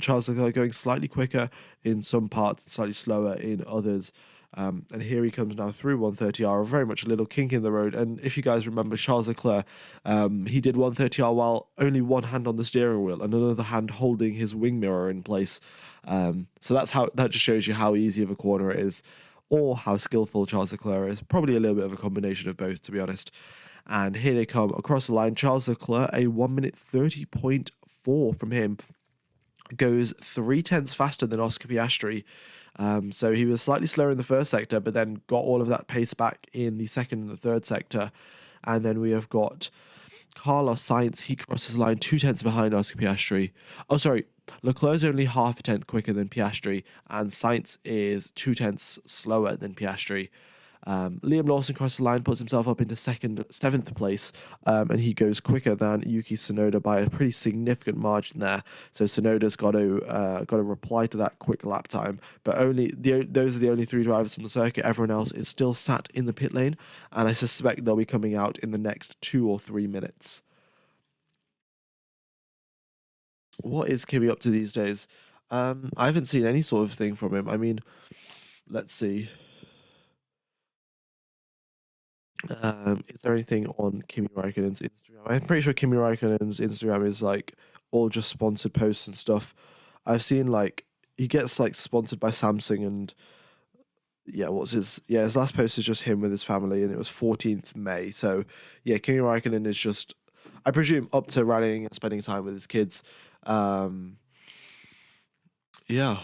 Charles Leclerc going slightly quicker in some parts, slightly slower in others. And here he comes now through 130R, very much a little kink in the road. And if you guys remember, Charles Leclerc, he did 130R while only one hand on the steering wheel and another hand holding his wing mirror in place. So that just shows you how easy of a corner it is, or how skillful Charles Leclerc is. Probably a little bit of a combination of both, to be honest. And here they come across the line. Charles Leclerc, a 1 minute 30.4 from him, goes 0.3 faster than Oscar Piastri. So he was slightly slower in the first sector, but then got all of that pace back in the second and the third sector. And then we have got Carlos Sainz, he crosses the line 2 tenths behind Oscar Piastri. Oh, sorry. Leclerc's only half a tenth quicker than Piastri, and Sainz is 2 tenths slower than Piastri. Liam Lawson crosses the line, puts himself up into seventh place, and he goes quicker than Yuki Tsunoda by a pretty significant margin there. So Tsunoda's got to reply to that quick lap time. But those are the only three drivers on the circuit. Everyone else is still sat in the pit lane, and I suspect they'll be coming out in the next 2 or 3 minutes. What is Kimi up to these days? I haven't seen any sort of thing from him. I mean, let's see. Is there anything on Kimi Raikkonen's Instagram? I'm pretty sure Kimi Raikkonen's Instagram is like all just sponsored posts and stuff. I've seen like he gets like sponsored by Samsung and his last post is just him with his family and it was 14th May. So yeah, Kimi Raikkonen is just I presume up to rallying and spending time with his kids. Yeah.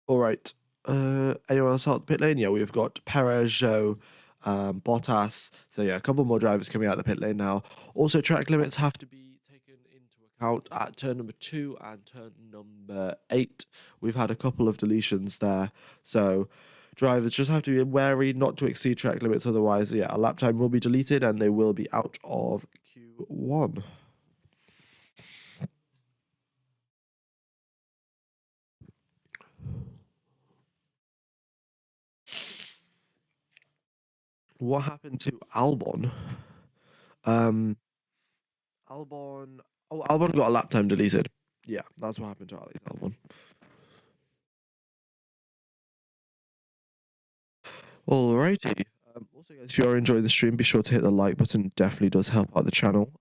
All right. Anyone else out the pit lane? Yeah, we've got Perez, Zhou, Bottas. So yeah, a couple more drivers coming out the pit lane now. Also, track limits have to be taken into account at turn number 2 and turn number 8. We've had a couple of deletions there, so drivers just have to be wary not to exceed track limits. Otherwise, yeah, a lap time will be deleted and they will be out of Q1. What happened to Albon? Um, Albon. Oh, Albon got a lap time deleted. Yeah, that's what happened to Alex Albon. Alrighty. Also, guys, if you are enjoying the stream, be sure to hit the like button. It definitely does help out the channel.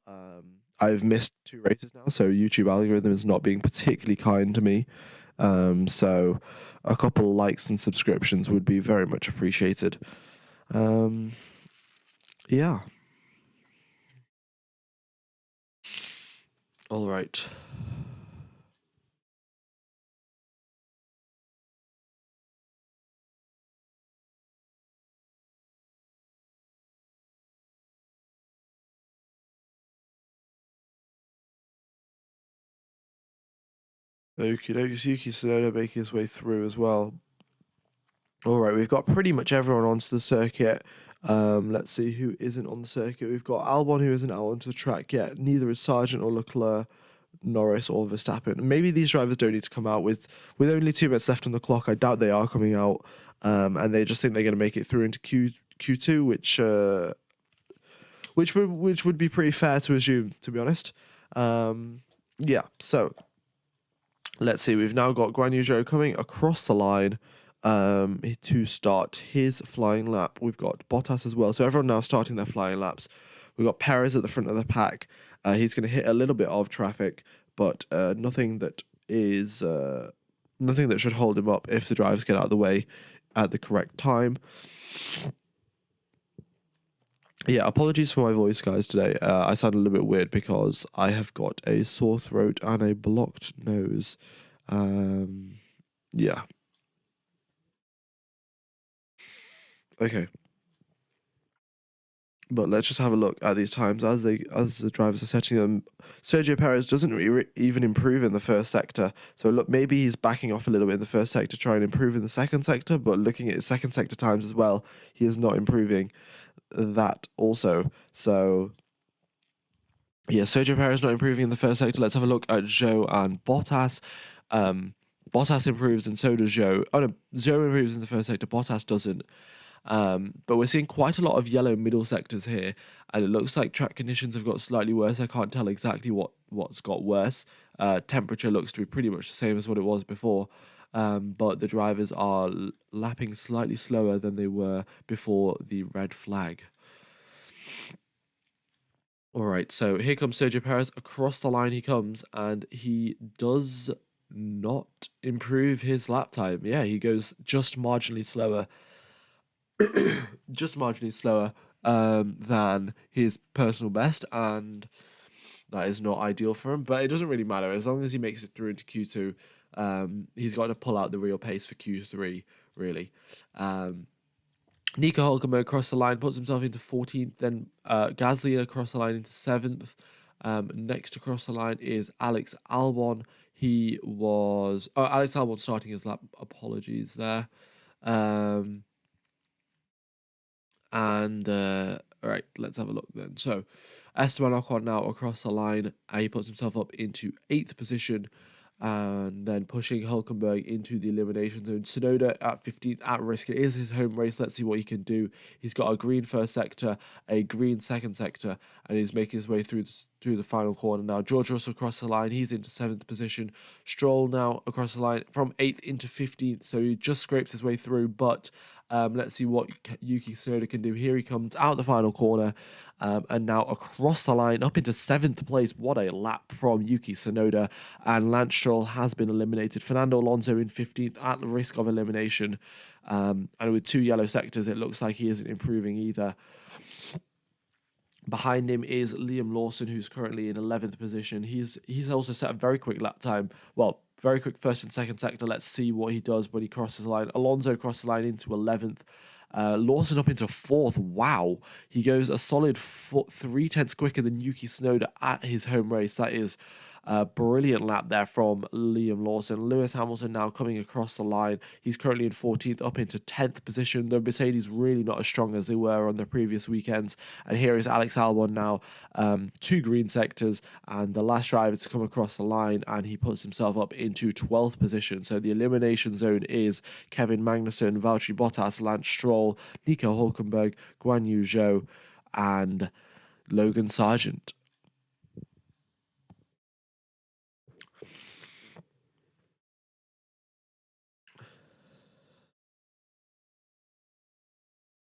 I've missed 2 races now, so YouTube algorithm is not being particularly kind to me. So a couple of likes and subscriptions would be very much appreciated. Yeah. All right. Okie dokie, Yuki Tsunoda making his way through as well. All right, we've got pretty much everyone onto the circuit. Let's see who isn't on the circuit. We've got Albon, who isn't out onto the track yet. Neither is Sargent or Leclerc, Norris or Verstappen. Maybe these drivers don't need to come out with only 2 minutes left on the clock. I doubt they are coming out, and they just think they're going to make it through into Q2, which would be pretty fair to assume, to be honest. Yeah. So let's see. We've now got Guan Yu Zhou coming across the line to start his flying lap. We've got Bottas as well. So everyone now starting their flying laps. We've got Perez at the front of the pack. He's going to hit a little bit of traffic, but nothing that should hold him up if the drivers get out of the way at the correct time. Yeah, apologies for my voice, guys, today. I sound a little bit weird because I have got a sore throat and a blocked nose. Yeah. Okay. But let's just have a look at these times as the drivers are setting them. Sergio Perez doesn't even improve in the first sector. So look, maybe he's backing off a little bit in the first sector, trying to improve in the second sector. But looking at his second sector times as well, he is not improving that also. So yeah, Sergio Perez not improving in the first sector. Let's have a look at Zhou and Bottas. Bottas improves and so does Zhou. Oh no, Zhou improves in the first sector, Bottas doesn't. But we're seeing quite a lot of yellow middle sectors here, and it looks like track conditions have got slightly worse. I can't tell exactly what's got worse. Temperature looks to be pretty much the same as what it was before, but the drivers are lapping slightly slower than they were before the red flag. All right, so here comes Sergio Perez. Across the line he comes, and he does not improve his lap time. Yeah, he goes just marginally slower. Just marginally slower than his personal best, and that is not ideal for him. But it doesn't really matter as long as he makes it through into Q2. He's got to pull out the real pace for Q3, really. Nico Hülkenberg across the line, puts himself into 14th. Then Gasly across the line into 7th. Next across the line is Alex Albon. He was Alex Albon starting his lap. Apologies there. And all right, let's have a look then. So Esteban Ocon now across the line. He puts himself up into 8th position. And then pushing Hulkenberg into the elimination zone. Tsunoda at 15th at risk. It is his home race. Let's see what he can do. He's got a green first sector, a green second sector, and he's making his way through the final corner now. George Russell across the line. He's into 7th position. Stroll now across the line from 8th into 15th. So he just scrapes his way through, but let's see what Yuki Tsunoda can do. Here he comes out the final corner, and now across the line up into 7th place. What a lap from Yuki Tsunoda, and Lance Stroll has been eliminated. Fernando Alonso in 15th at the risk of elimination, and with 2 yellow sectors, it looks like he isn't improving either. Behind him is Liam Lawson, who's currently in 11th position. He's also set a very quick lap time. Well, very quick first and second sector. Let's see what he does when he crosses the line. Alonso crossed the line into 11th. Lawson up into 4th. Wow. He goes a solid 3/10 quicker than Yuki Tsunoda at his home race. That is a brilliant lap there from Liam Lawson. Lewis Hamilton now coming across the line. He's currently in 14th, up into 10th position. The Mercedes really not as strong as they were on the previous weekends. And here is Alex Albon now, 2 green sectors, and the last driver to come across the line, and he puts himself up into 12th position. So the elimination zone is Kevin Magnussen, Valtteri Bottas, Lance Stroll, Nico Hulkenberg, Guan Yu Zhou, and Logan Sargent.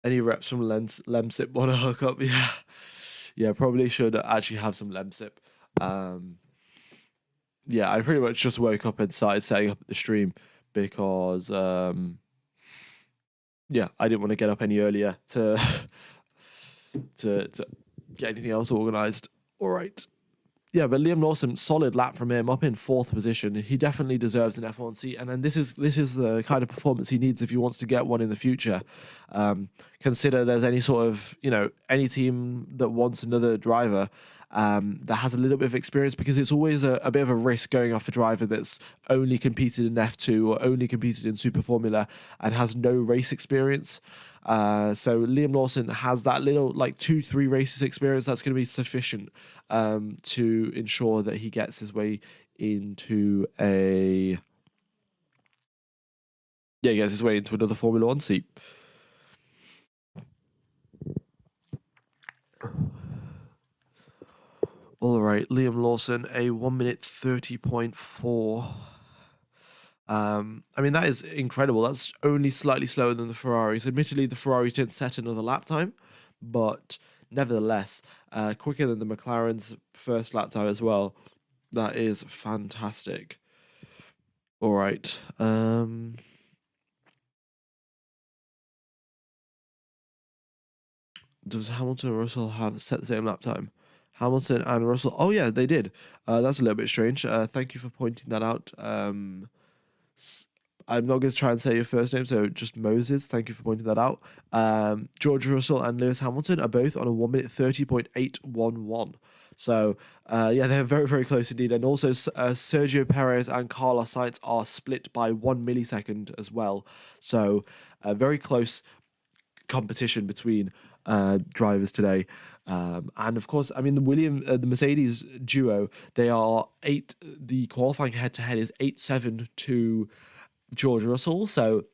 Any reps from Lemsip want to hook up? Yeah, probably should actually have some Lemsip. Yeah, I pretty much just woke up and started setting up the stream because yeah, I didn't want to get up any earlier to to get anything else organized. All right. Yeah, but Liam Lawson, solid lap from him, up in 4th position. He definitely deserves an F1 seat, and then this is the kind of performance he needs if he wants to get one in the future. Consider there's any sort of any team that wants another driver that has a little bit of experience, because it's always a bit of a risk going off a driver that's only competed in F2 or only competed in Super Formula and has no race experience. So Liam Lawson has that little 2-3 races experience. That's going to be sufficient to ensure that he gets his way into another Formula 1 seat. All right, Liam Lawson, a 1 minute 30.4. I mean, that is incredible. That's only slightly slower than the Ferraris. Admittedly, the Ferraris didn't set another lap time, but nevertheless, quicker than the McLaren's first lap time as well. That is fantastic. All right. Does Hamilton and Russell have set the same lap time? Hamilton and Russell. Oh yeah, they did. That's a little bit strange. Thank you for pointing that out. I'm not going to try and say your first name, so just Moses. Thank you for pointing that out. George Russell and Lewis Hamilton are both on a 1 minute 30.811. So, yeah, they're very, very close indeed. And also, Sergio Perez and Carlos Sainz are split by 1 millisecond as well. So, very close competition between drivers today. And of course, I mean, the Mercedes duo, they are the qualifying head-to-head is 8-7 to George Russell. So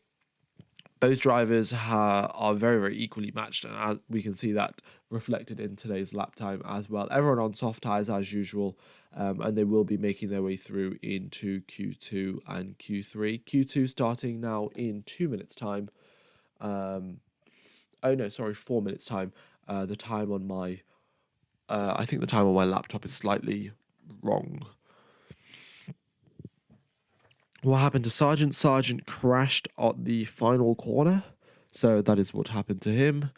both drivers are very, very equally matched, and we can see that reflected in today's lap time as well. Everyone on soft tyres as usual, and they will be making their way through into Q2 and Q3. Q2 starting now in 2 minutes' time. 4 minutes' time. The time on my, I think the time on my laptop is slightly wrong. What happened to Sargent? Sargent crashed at the final corner, so that is what happened to him.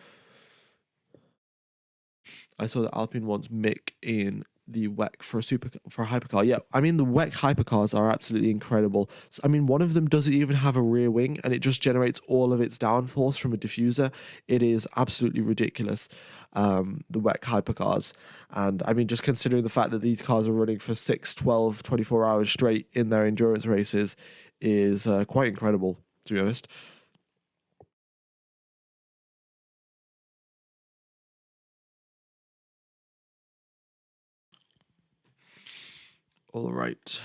I saw that Alpine wants Mick in the WEC for a hypercar. Yeah, I mean the WEC hypercars are absolutely incredible. So, I mean one of them doesn't even have a rear wing, and it just generates all of its downforce from a diffuser. It is absolutely ridiculous. The WEC hypercars, and I mean just considering the fact that these cars are running for 6, 12, 24 hours straight in their endurance races is quite incredible, to be honest. All right.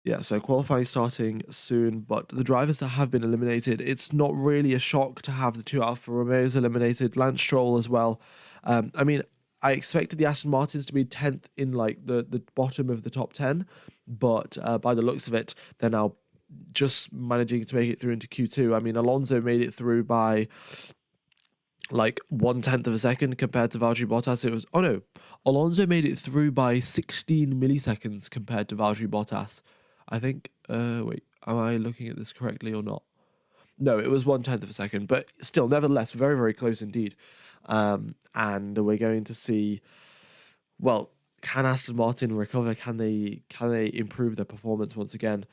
Yeah, so qualifying starting soon, but the drivers that have been eliminated, it's not really a shock to have the two Alfa Romeos eliminated, Lance Stroll as well. I mean, I expected the Aston Martins to be 10th in like the bottom of the top 10, but by the looks of it, they're now just managing to make it through into Q2. I mean, Alonso made it through by like 1/10 of a second compared to Valtteri Bottas. It was, oh no, Alonso made it through by 16 milliseconds compared to Valtteri Bottas. I think, wait, am I looking at this correctly or not? No, it was 1/10 of a second, but still, nevertheless, very, very close indeed. And we're going to see, well, can Aston Martin recover? Can they improve their performance once again?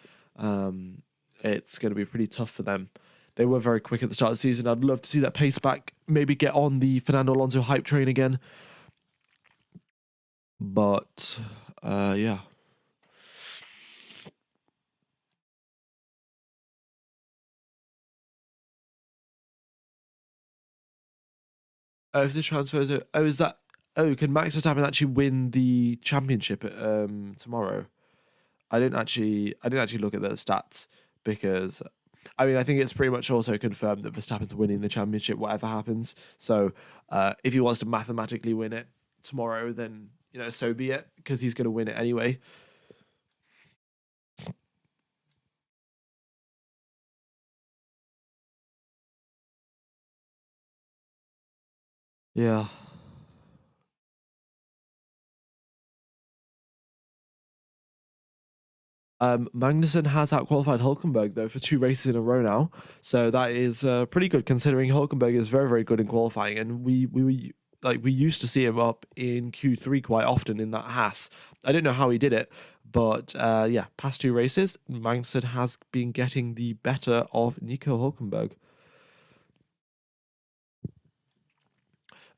It's going to be pretty tough for them. They were very quick at the start of the season. I'd love to see that pace back. Maybe get on the Fernando Alonso hype train again. But yeah. If this transfers, is that? Oh, can Max Verstappen actually win the championship tomorrow? I didn't actually look at the stats because, I mean, I think it's pretty much also confirmed that Verstappen's winning the championship, whatever happens. So, if he wants to mathematically win it tomorrow, then so be it, because he's going to win it anyway. Yeah. Magnussen has outqualified Hulkenberg though for 2 races in a row now, so that is pretty good considering Hulkenberg is very very good in qualifying, and we used to see him up in Q3 quite often in that Haas. I don't know how he did it, but yeah, past 2 races, Magnussen has been getting the better of Nico Hulkenberg.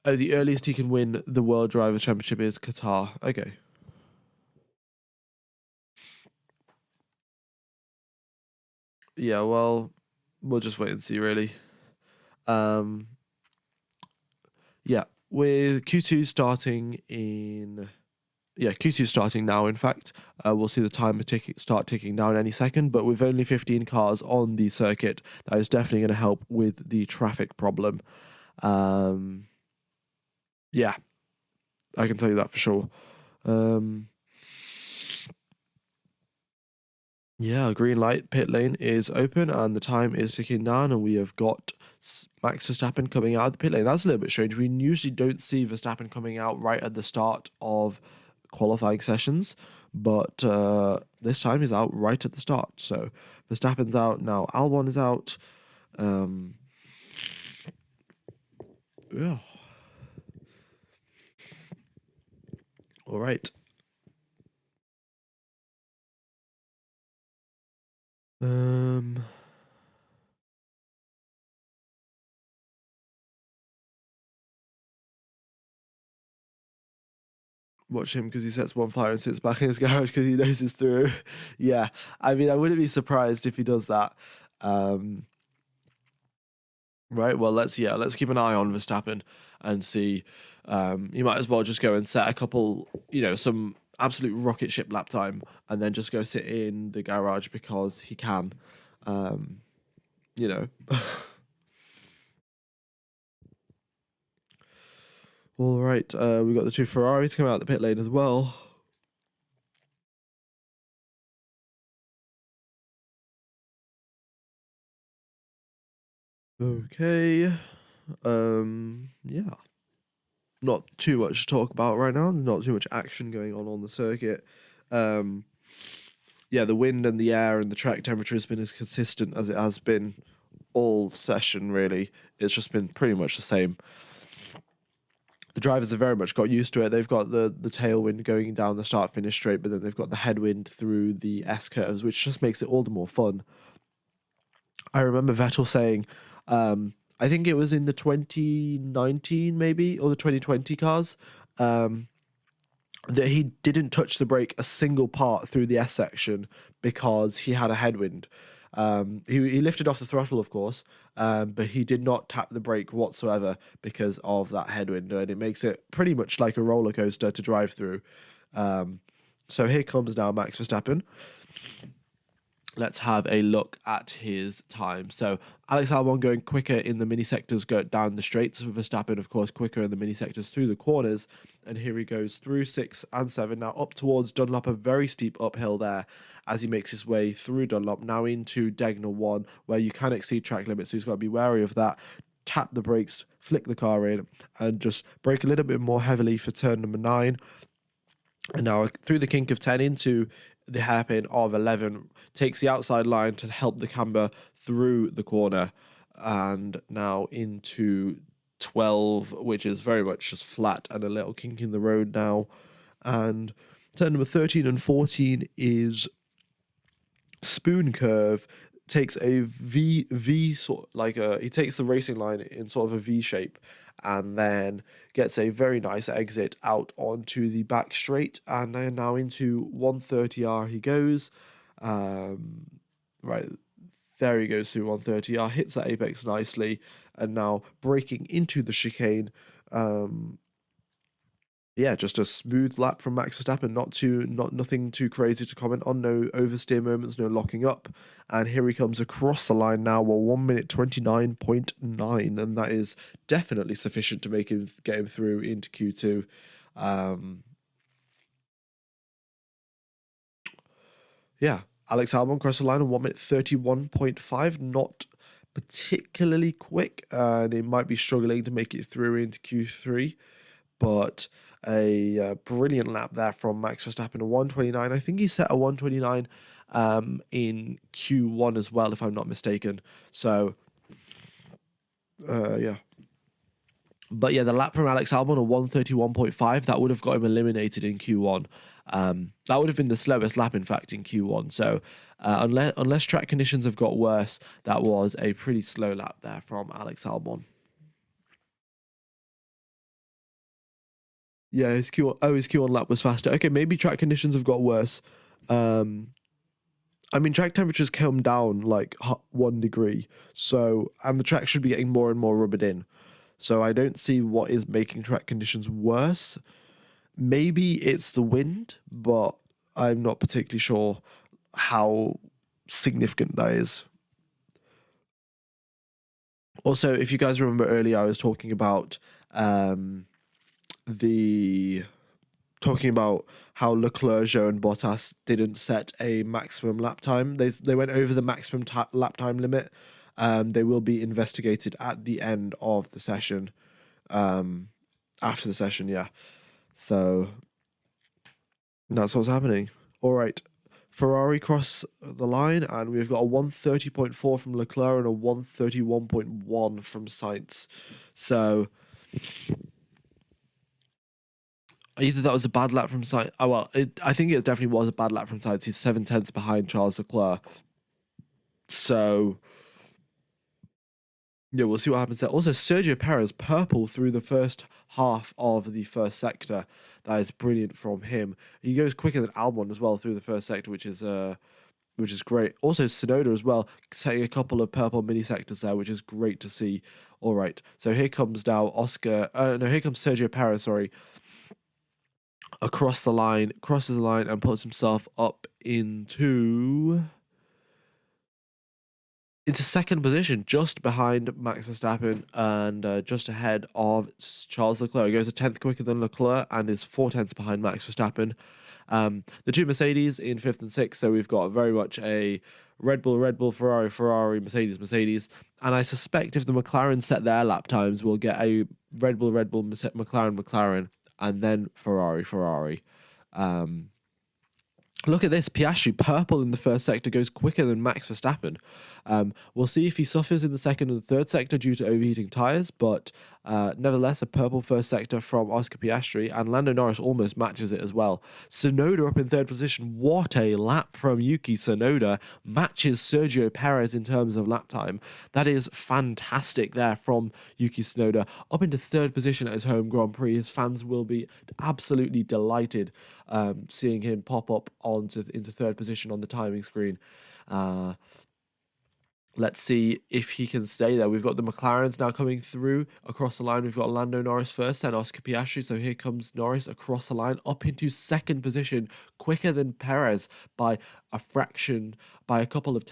Oh, the earliest he can win the World Driver Championship is Qatar. Okay. Yeah, well, we'll just wait and see, really. Um, Yeah, with Q2 starting in Q2 starting now. In fact, we'll see the timer start ticking down any second. But with only 15 cars on the circuit, that is definitely going to help with the traffic problem. Um, yeah, I can tell you that for sure. Um, yeah, green light, pit lane is open, and the time is ticking down, and we have got Max Verstappen coming out of the pit lane. That's a little bit strange. We usually don't see Verstappen coming out right at the start of qualifying sessions, but this time he's out right at the start. So Verstappen's out now. Albon is out. Um, yeah. All right. Um, watch him because he sets one fire and sits back in his garage because he knows it's through. Yeah, I mean, I wouldn't be surprised if he does that. Um, right. Well, let's keep an eye on Verstappen and see. You might as well just go and set a couple, some absolute rocket ship lap time, and then just go sit in the garage because he can. Um, you know. All right. We got the two Ferraris coming out the pit lane as well. Okay. Yeah. Not too much to talk about right now. There's not too much action going on the circuit. Um, yeah, the wind and the air and the track temperature has been as consistent as it has been all session. Really, it's just been pretty much the same. the drivers have very much got used to it. They've got the tailwind going down the start-finish straight, but then they've got the headwind through the S-curves, which just makes it all the more fun. I remember Vettel saying, I think it was in the 2019 maybe, or the 2020 cars, that he didn't touch the brake a single part through the S section because he had a headwind. He lifted off the throttle, of course, but he did not tap the brake whatsoever because of that headwind, and it makes it pretty much like a roller coaster to drive through. So here comes now Max Verstappen. Let's have a look at his time. So Alex Albon going quicker in the mini sectors go down the straights. Verstappen, of course, quicker in the mini sectors through the corners. And here he goes through 6 and 7. Now up towards Dunlop, a very steep uphill there as he makes his way through Dunlop. Now into Degner 1, where you can exceed track limits, so he's got to be wary of that. Tap the brakes, flick the car in, and just brake a little bit more heavily for turn number 9. And now through the kink of 10 into the hairpin of 11, takes the outside line to help the camber through the corner, and now into 12, which is very much just flat and a little kink in the road now. And turn number 13 and 14 is spoon curve, takes a V sort, like he takes the racing line in sort of a V shape, and then gets a very nice exit out onto the back straight, and then now into 130R he goes. Right, there he goes through 130R, hits that apex nicely, and now braking into the chicane. Yeah, just a smooth lap from Max Verstappen. Nothing too crazy to comment on. No oversteer moments, no locking up. And here he comes across the line now. Well, 1 minute 29.9, and that is definitely sufficient to make him get him through into Q2. Yeah, Alex Albon crossed the line in 1 minute 31.5. Not particularly quick, and he might be struggling to make it through into Q3, but a brilliant lap there from Max Verstappen, a 129. I think he set a 129 in Q1 as well, if I'm not mistaken. So, yeah. But yeah, the lap from Alex Albon, a 131.5, that would have got him eliminated in Q1. That would have been the slowest lap, in fact, in Q1. So unless track conditions have got worse, that was a pretty slow lap there from Alex Albon. Yeah, his Q1 lap was faster. Okay, maybe track conditions have got worse. I mean, track temperatures come down like 1 degree, so, and the track should be getting more and more rubbered in. So I don't see what is making track conditions worse. Maybe it's the wind, but I'm not particularly sure how significant that is. Also, if you guys remember earlier, I was talking about how Leclerc, Zhou, and Bottas didn't set a maximum lap time. They went over the maximum lap time limit. They will be investigated at the end of the session. After the session, yeah. So that's what's happening. All right. Ferrari cross the line, and we've got a 130.4 from Leclerc and a 131.1 from Sainz. So either that was a bad lap from Sainz. Oh, well, I think it definitely was a bad lap from Sainz. He's 7 tenths behind Charles Leclerc. So yeah, we'll see what happens there. Also, Sergio Perez purple through the first half of the first sector. That is brilliant from him. He goes quicker than Albon as well through the first sector, which is great. Also, Tsunoda as well, setting a couple of purple mini sectors there, which is great to see. All right, so here comes now here comes Sergio Perez, sorry, across the line, crosses the line, and puts himself up into second position, just behind Max Verstappen and just ahead of Charles Leclerc. He goes a tenth quicker than Leclerc and is 4 tenths behind Max Verstappen. The two Mercedes in 5th and 6th, so we've got very much a Red Bull, Ferrari, Mercedes. And I suspect if the McLaren set their lap times, we'll get a Red Bull, McLaren, and then Ferrari. Look at this, Piastri, purple in the first sector, goes quicker than Max Verstappen. We'll see if he suffers in the second and the third sector due to overheating tyres, but Nevertheless, a purple first sector from Oscar Piastri, and Lando Norris almost matches it as well. Tsunoda up in third position. What a lap from Yuki Tsunoda. Matches Sergio Perez in terms of lap time. That is fantastic there from Yuki Tsunoda. Up into third position at his home Grand Prix. His fans will be absolutely delighted seeing him pop up into third position on the timing screen. Let's see if he can stay there. We've got the McLarens now coming through across the line. We've got Lando Norris first and Oscar Piastri. So here comes Norris across the line up into second position, quicker than Perez by a fraction, by a couple of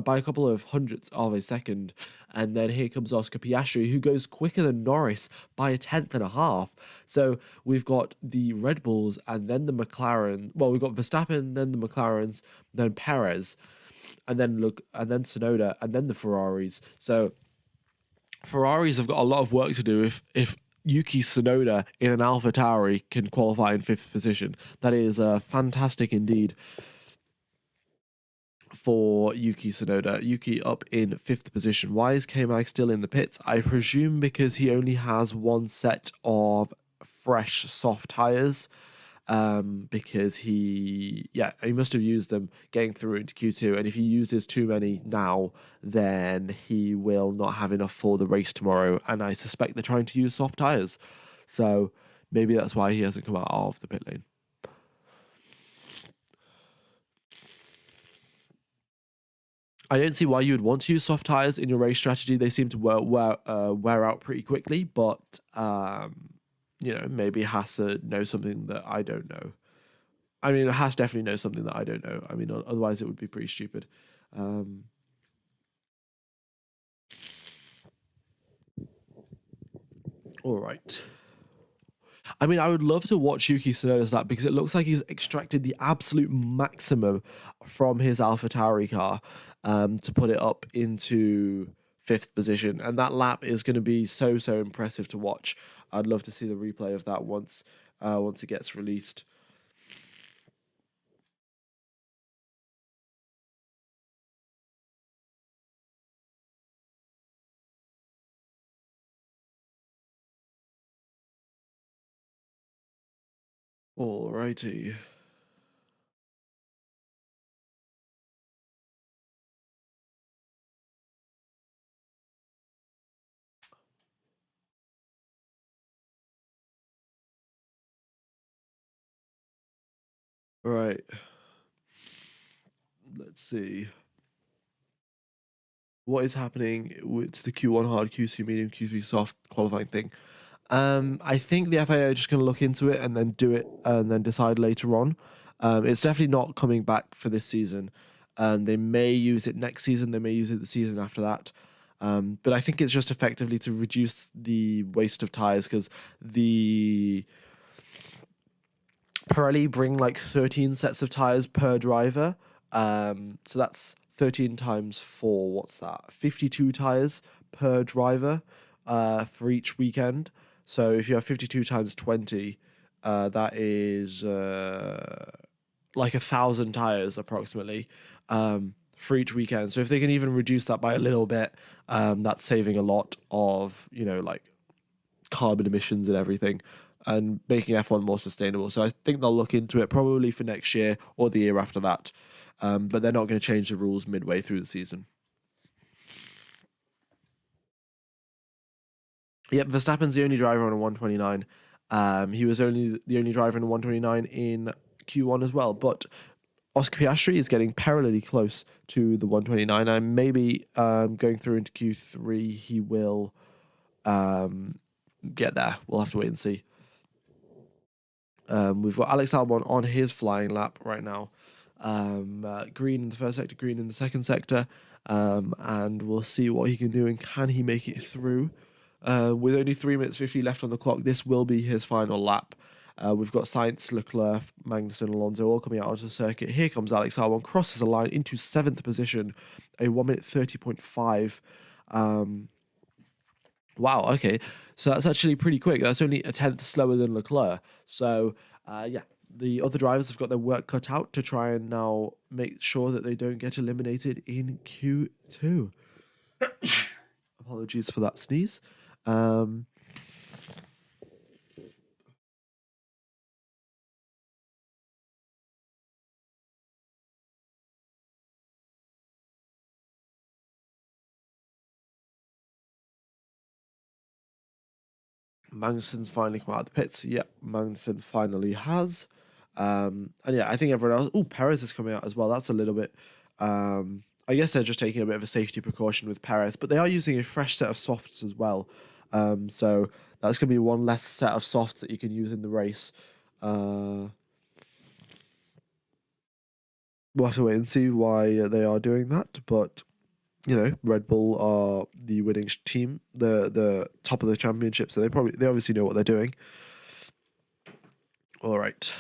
by a couple of hundredths of a second. And then here comes Oscar Piastri, who goes quicker than Norris by a tenth and a half. So we've got the Red Bulls and then the McLaren. Well, we've got Verstappen, then the McLarens, then Perez. And then Tsunoda, and then the Ferraris. So Ferraris have got a lot of work to do if Yuki Tsunoda in an AlphaTauri can qualify in fifth position. That is fantastic indeed for Yuki Tsunoda. Yuki up in fifth position. Why is K-Mag still in the pits? I presume because he only has one set of fresh soft tyres. Because he must have used them getting through into Q2, and if he uses too many now, then he will not have enough for the race tomorrow, and I suspect they're trying to use soft tyres, so maybe that's why he hasn't come out of the pit lane. I don't see why you would want to use soft tyres in your race strategy. They seem to wear out pretty quickly, but maybe Haas knows something that I don't know. I mean, Haas definitely knows something that I don't know. I mean, otherwise it would be pretty stupid. All right. I mean, I would love to watch Yuki Tsunoda's lap because it looks like he's extracted the absolute maximum from his AlphaTauri car to put it up into fifth position. And that lap is going to be so impressive to watch. I'd love to see the replay of that once it gets released. Alrighty. Right. Let's see. What is happening to the Q1 hard, Q2 medium, Q3 soft qualifying thing? I think the FIA are just going to look into it and then do it and then decide later on. It's definitely not coming back for this season. They may use it next season. They may use it the season after that. But I think it's just effectively to reduce the waste of tires because the Pirelli bring like 13 sets of tires per driver. So that's 13 times 4. What's that? 52 tires per driver for each weekend. So if you have 52 times 20, that is like 1,000 tires approximately for each weekend. So if they can even reduce that by a little bit, that's saving a lot of, like carbon emissions and everything and making F1 more sustainable. So I think they'll look into it probably for next year or the year after that. But they're not going to change the rules midway through the season. Yep, Verstappen's the only driver on a 129. He was only the only driver on a 129 in Q1 as well. But Oscar Piastri is getting perilously close to the 129. And maybe going through into Q3, he will get there. We'll have to wait and see. We've got Alex Albon on his flying lap right now. Green in the first sector, Green in the second sector. And we'll see what he can do and can he make it through. With only 3 minutes 50 left on the clock, this will be his final lap. We've got Sainz, Leclerc, Magnussen, Alonso all coming out onto the circuit. Here comes Alex Albon, crosses the line into 7th position, a 1 minute 30.5. Wow, okay. So that's actually pretty quick. That's only a tenth slower than Leclerc. So, the other drivers have got their work cut out to try and now make sure that they don't get eliminated in Q2. Apologies for that sneeze. Um, Magnussen's finally come out of the pits. Yep, Magnussen finally has. And yeah, I think everyone else. Oh, Perez is coming out as well. That's a little bit. I guess they're just taking a bit of a safety precaution with Perez, but they are using a fresh set of softs as well. So that's going to be one less set of softs that you can use in the race. We'll have to wait and see why they are doing that, but you know, Red Bull are the winning team, the top of the championship, so they obviously know what they're doing. All right.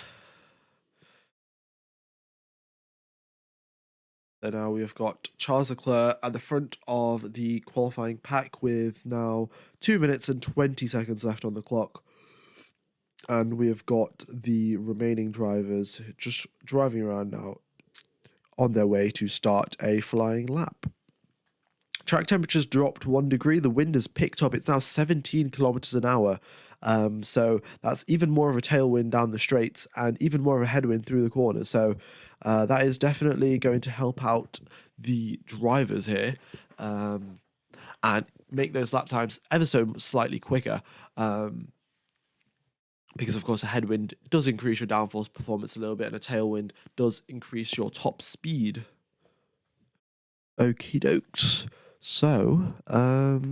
Then now we have got Charles Leclerc at the front of the qualifying pack with now 2 minutes and 20 seconds left on the clock. And we have got the remaining drivers just driving around now on their way to start a flying lap. Track temperatures dropped 1 degree. The wind has picked up. It's now 17 kilometers an hour. So that's even more of a tailwind down the straights and even more of a headwind through the corners. So that is definitely going to help out the drivers here and make those lap times ever so slightly quicker. Because, of course, a headwind does increase your downforce performance a little bit, and a tailwind does increase your top speed. Okie dokes. So, all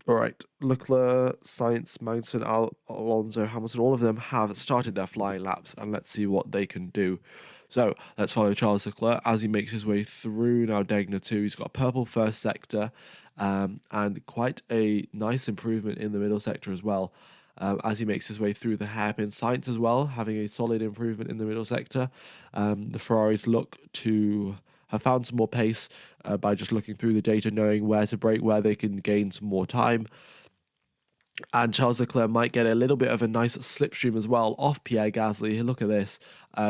right, Leclerc, Sainz, Magnussen, Alonso, Hamilton, all of them have started their flying laps, and let's see what they can do. So let's follow Charles Leclerc as he makes his way through now Degner 2. He's got a purple first sector and quite a nice improvement in the middle sector as well. As he makes his way through the hairpin. Sainz as well, having a solid improvement in the middle sector. The Ferraris look to have found some more pace by just looking through the data, knowing where to brake, where they can gain some more time. And Charles Leclerc might get a little bit of a nice slipstream as well off Pierre Gasly. Look at this.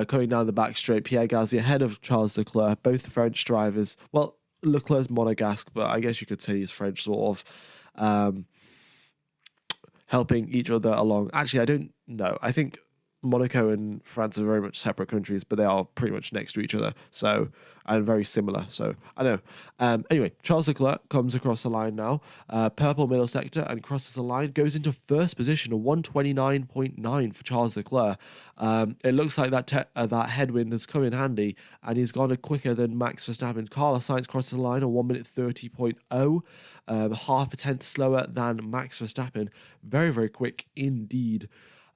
Coming down the back straight, Pierre Gasly ahead of Charles Leclerc, both French drivers. Well, Leclerc's Monegasque, but I guess you could say he's French, sort of. Helping each other along. Actually, I don't know. I think Monaco and France are very much separate countries, but they are pretty much next to each other. So, and very similar. So, I know. Anyway, Charles Leclerc comes across the line now. Purple middle sector and crosses the line. Goes into first position, a 129.9 for Charles Leclerc. It looks like that headwind has come in handy, and he's gone quicker than Max Verstappen. Carlos Sainz crosses the line, a 1 minute 30.0. Half a tenth slower than Max Verstappen. Very, very quick indeed.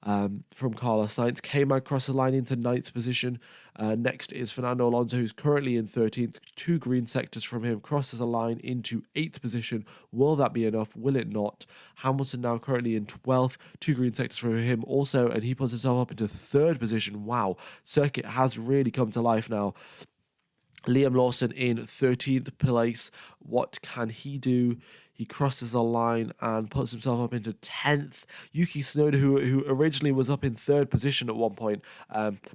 From Carlos Sainz. K-Mag crosses the line into 9th position. Next is Fernando Alonso, who's currently in 13th. 2 green sectors from him. Crosses the line into 8th position. Will that be enough? Will it not? Hamilton now currently in 12th. 2 green sectors from him also, and he puts himself up into 3rd position. Wow. Circuit has really come to life now. Liam Lawson in 13th place. What can he do? He crosses the line and puts himself up into 10th. Yuki Tsunoda, who originally was up in 3rd position at one point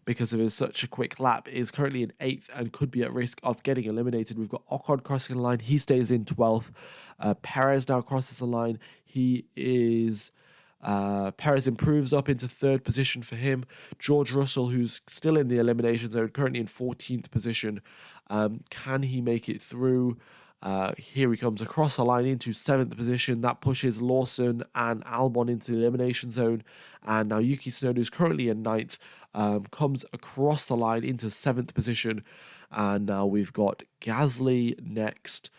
because of his such a quick lap, is currently in 8th and could be at risk of getting eliminated. We've got Ocon crossing the line. He stays in 12th. Perez now crosses the line. He is... Perez improves up into 3rd position for him. George Russell, who's still in the elimination zone, currently in 14th position. Can he make it through? Here he comes across the line into 7th position. That pushes Lawson and Albon into the elimination zone. And now Yuki Tsunoda, who's currently in 9th, comes across the line into 7th position. And now we've got Gasly next.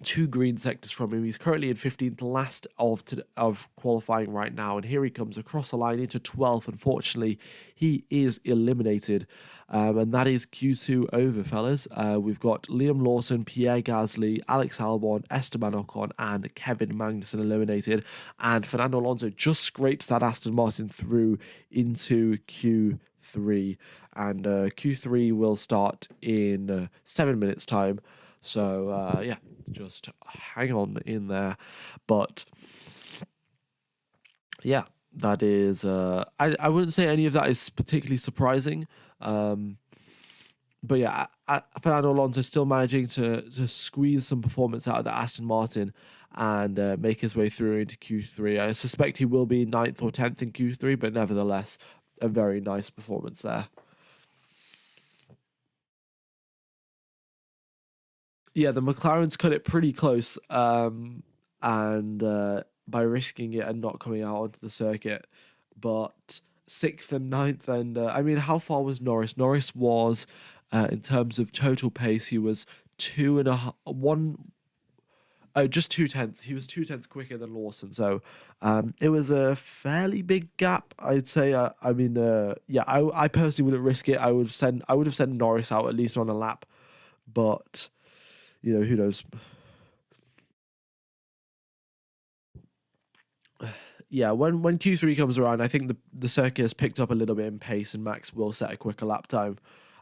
2 green sectors from him. He's currently in 15th, last of qualifying right now, and here he comes across the line into 12th. Unfortunately, he is eliminated, and that is Q2 over, fellas. We've got Liam Lawson, Pierre Gasly, Alex Albon, Esteban Ocon, and Kevin Magnussen eliminated, and Fernando Alonso just scrapes that Aston Martin through into Q3, and Q3 will start in 7 minutes' time. So, yeah, just hang on in there. But, yeah, that is... I wouldn't say any of that is particularly surprising. But, yeah, Fernando Alonso still managing to squeeze some performance out of the Aston Martin. and make his way through into Q3. I suspect he will be 9th or 10th in Q3, but nevertheless, a very nice performance there. Yeah, the McLarens cut it pretty close, and by risking it and not coming out onto the circuit. But sixth and ninth, and I mean, how far was Norris? Norris was, in terms of total pace, he was two and a half, one, oh, just 2 tenths. He was 2 tenths quicker than Lawson, so it was a fairly big gap, I'd say. I mean, yeah, I personally wouldn't risk it. I would have sent Norris out at least on a lap, but who knows? Yeah, when Q3 comes around, I think the circuit has picked up a little bit in pace, and Max will set a quicker lap time.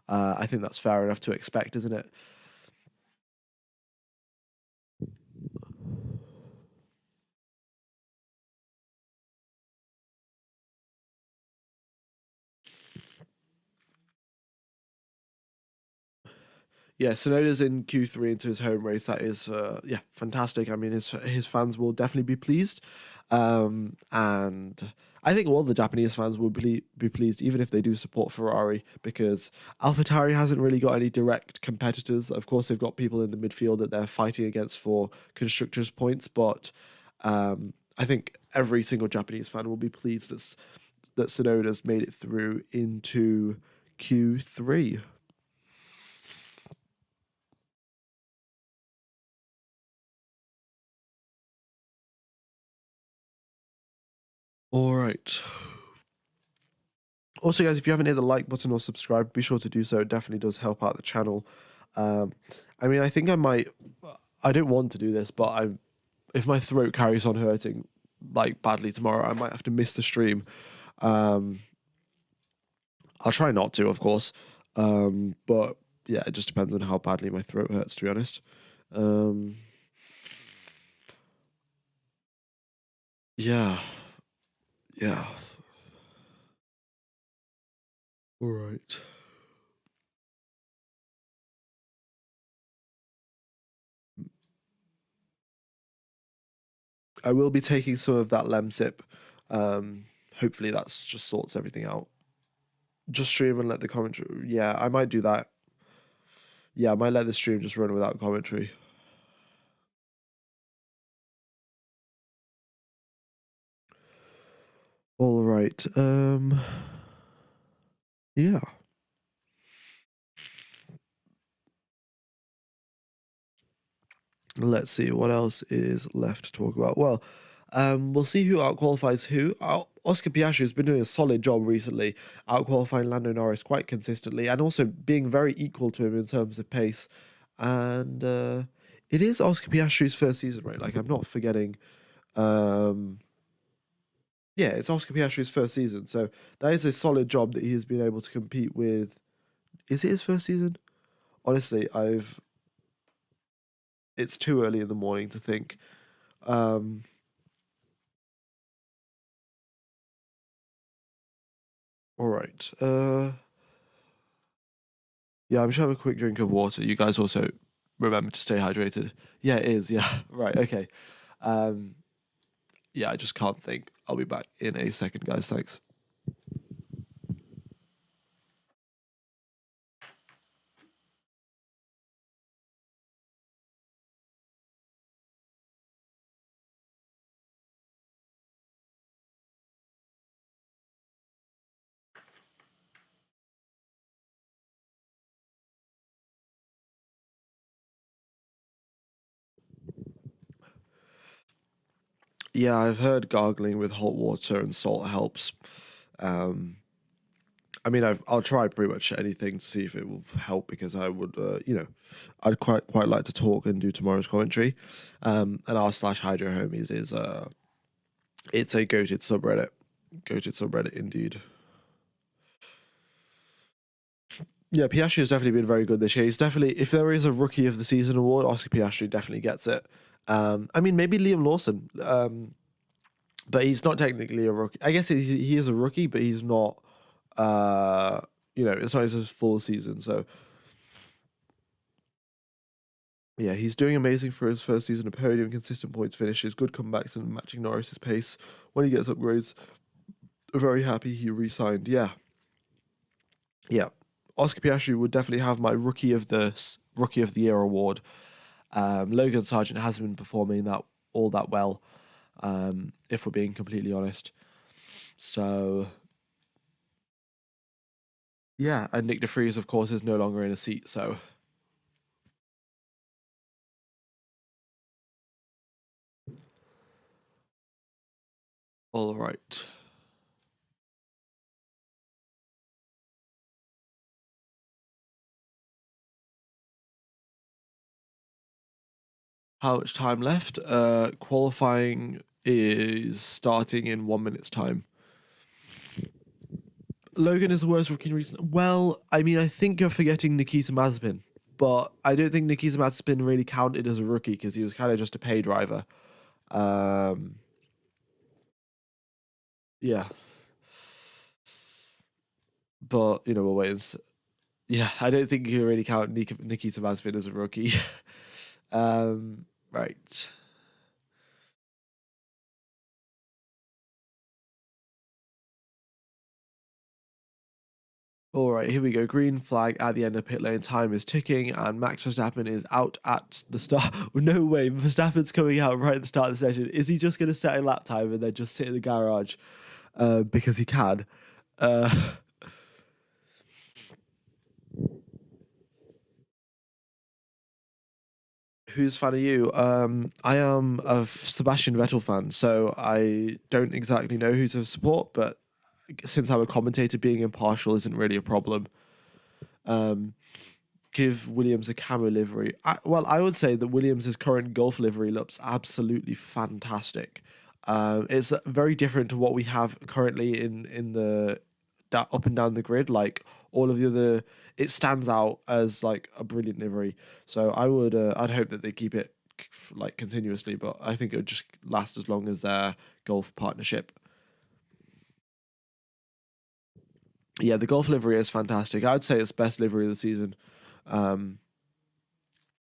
I think that's fair enough to expect, isn't it? Yeah, Sonoda's in Q3 into his home race. That is, yeah, fantastic. I mean, his fans will definitely be pleased, and I think all the Japanese fans will be pleased, even if they do support Ferrari, because AlphaTauri hasn't really got any direct competitors. Of course, they've got people in the midfield that they're fighting against for constructors' points, but I think every single Japanese fan will be pleased that Sonoda's made it through into Q3. All right. Also, guys, if you haven't hit the like button or subscribed, be sure to do so. It definitely does help out the channel. Um, I mean, I think I might. I don't want to do this, but if my throat carries on hurting like badly tomorrow, I might have to miss the stream. Um, I'll try not to, of course. But yeah, it just depends on how badly my throat hurts, to be honest. Um, yeah, yeah. All right. I will be taking some of that Lemsip. Hopefully, that's just sorts everything out. Just stream and let the commentary. Yeah, I might do that. Yeah, I might let the stream just run without commentary. All right. Yeah. Let's see what else is left to talk about. Well, we'll see who outqualifies who. Oscar Piastri has been doing a solid job recently, outqualifying Lando Norris quite consistently, and also being very equal to him in terms of pace. And it is Oscar Piastri's first season, right? Like, I'm not forgetting. Um, yeah, it's Oscar Piastri's first season, so that is a solid job that he has been able to compete with. Is it his first season? Honestly, it's too early in the morning to think. Um, all right. Yeah, I'm just have a quick drink of water. You guys also remember to stay hydrated. Yeah, it is. Yeah. Right. Okay. Um, yeah, I just can't think. I'll be back in a second, guys. Thanks. Yeah, I've heard gargling with hot water and salt helps. Um, I mean, I'll try pretty much anything to see if it will help because I would, I'd quite like to talk and do tomorrow's commentary. And r slash Hydro Homies is it's a goated subreddit indeed. Yeah, Piastri has definitely been very good this year. He's definitely, if there is a Rookie of the Season award, Oscar Piastri definitely gets it. I mean, maybe Liam Lawson, but he's not technically a rookie. I guess he is a rookie, but he's not. Uh, it's not his full season. So Yeah, he's doing amazing for his first season of podium, consistent points finishes, good comebacks, and matching Norris's pace. When he gets upgrades, very happy he re-signed. Yeah, yeah. Oscar Piastri would definitely have my rookie of the year award. Logan Sargent hasn't been performing that all that well, if we're being completely honest. So yeah, and Nick DeFries, of course, is no longer in a seat. So all right. How much time left? Qualifying is starting in 1 minute's time. Logan is the worst rookie in recent. Well, I mean, I think you're forgetting Nikita Mazepin, but I don't think Nikita Mazepin really counted as a rookie because he was kind of just a pay driver. Um, yeah, but we'll wait. Yeah, I don't think you really count Nikita Mazepin as a rookie. Right. All right, here we go. Green flag at the end of pit lane. Time is ticking, and Max Verstappen is out at the start. No way, Verstappen's coming out right at the start of the session. Is he just going to set a lap time and then just sit in the garage because he can? Uh, whose fan are you? I am a Sebastian Vettel fan, so I don't exactly know who to support, but since I'm a commentator, being impartial isn't really a problem. Um, give Williams a camo livery. I would say that Williams' current Golf livery looks absolutely fantastic. It's very different to what we have currently in the up and down the grid. Like all of the other, it stands out as like a brilliant livery. So I'd hope that they keep it like continuously, but I think it would just last as long as their Golf partnership. Yeah, the Golf livery is fantastic. I'd say it's best livery of the season. Um,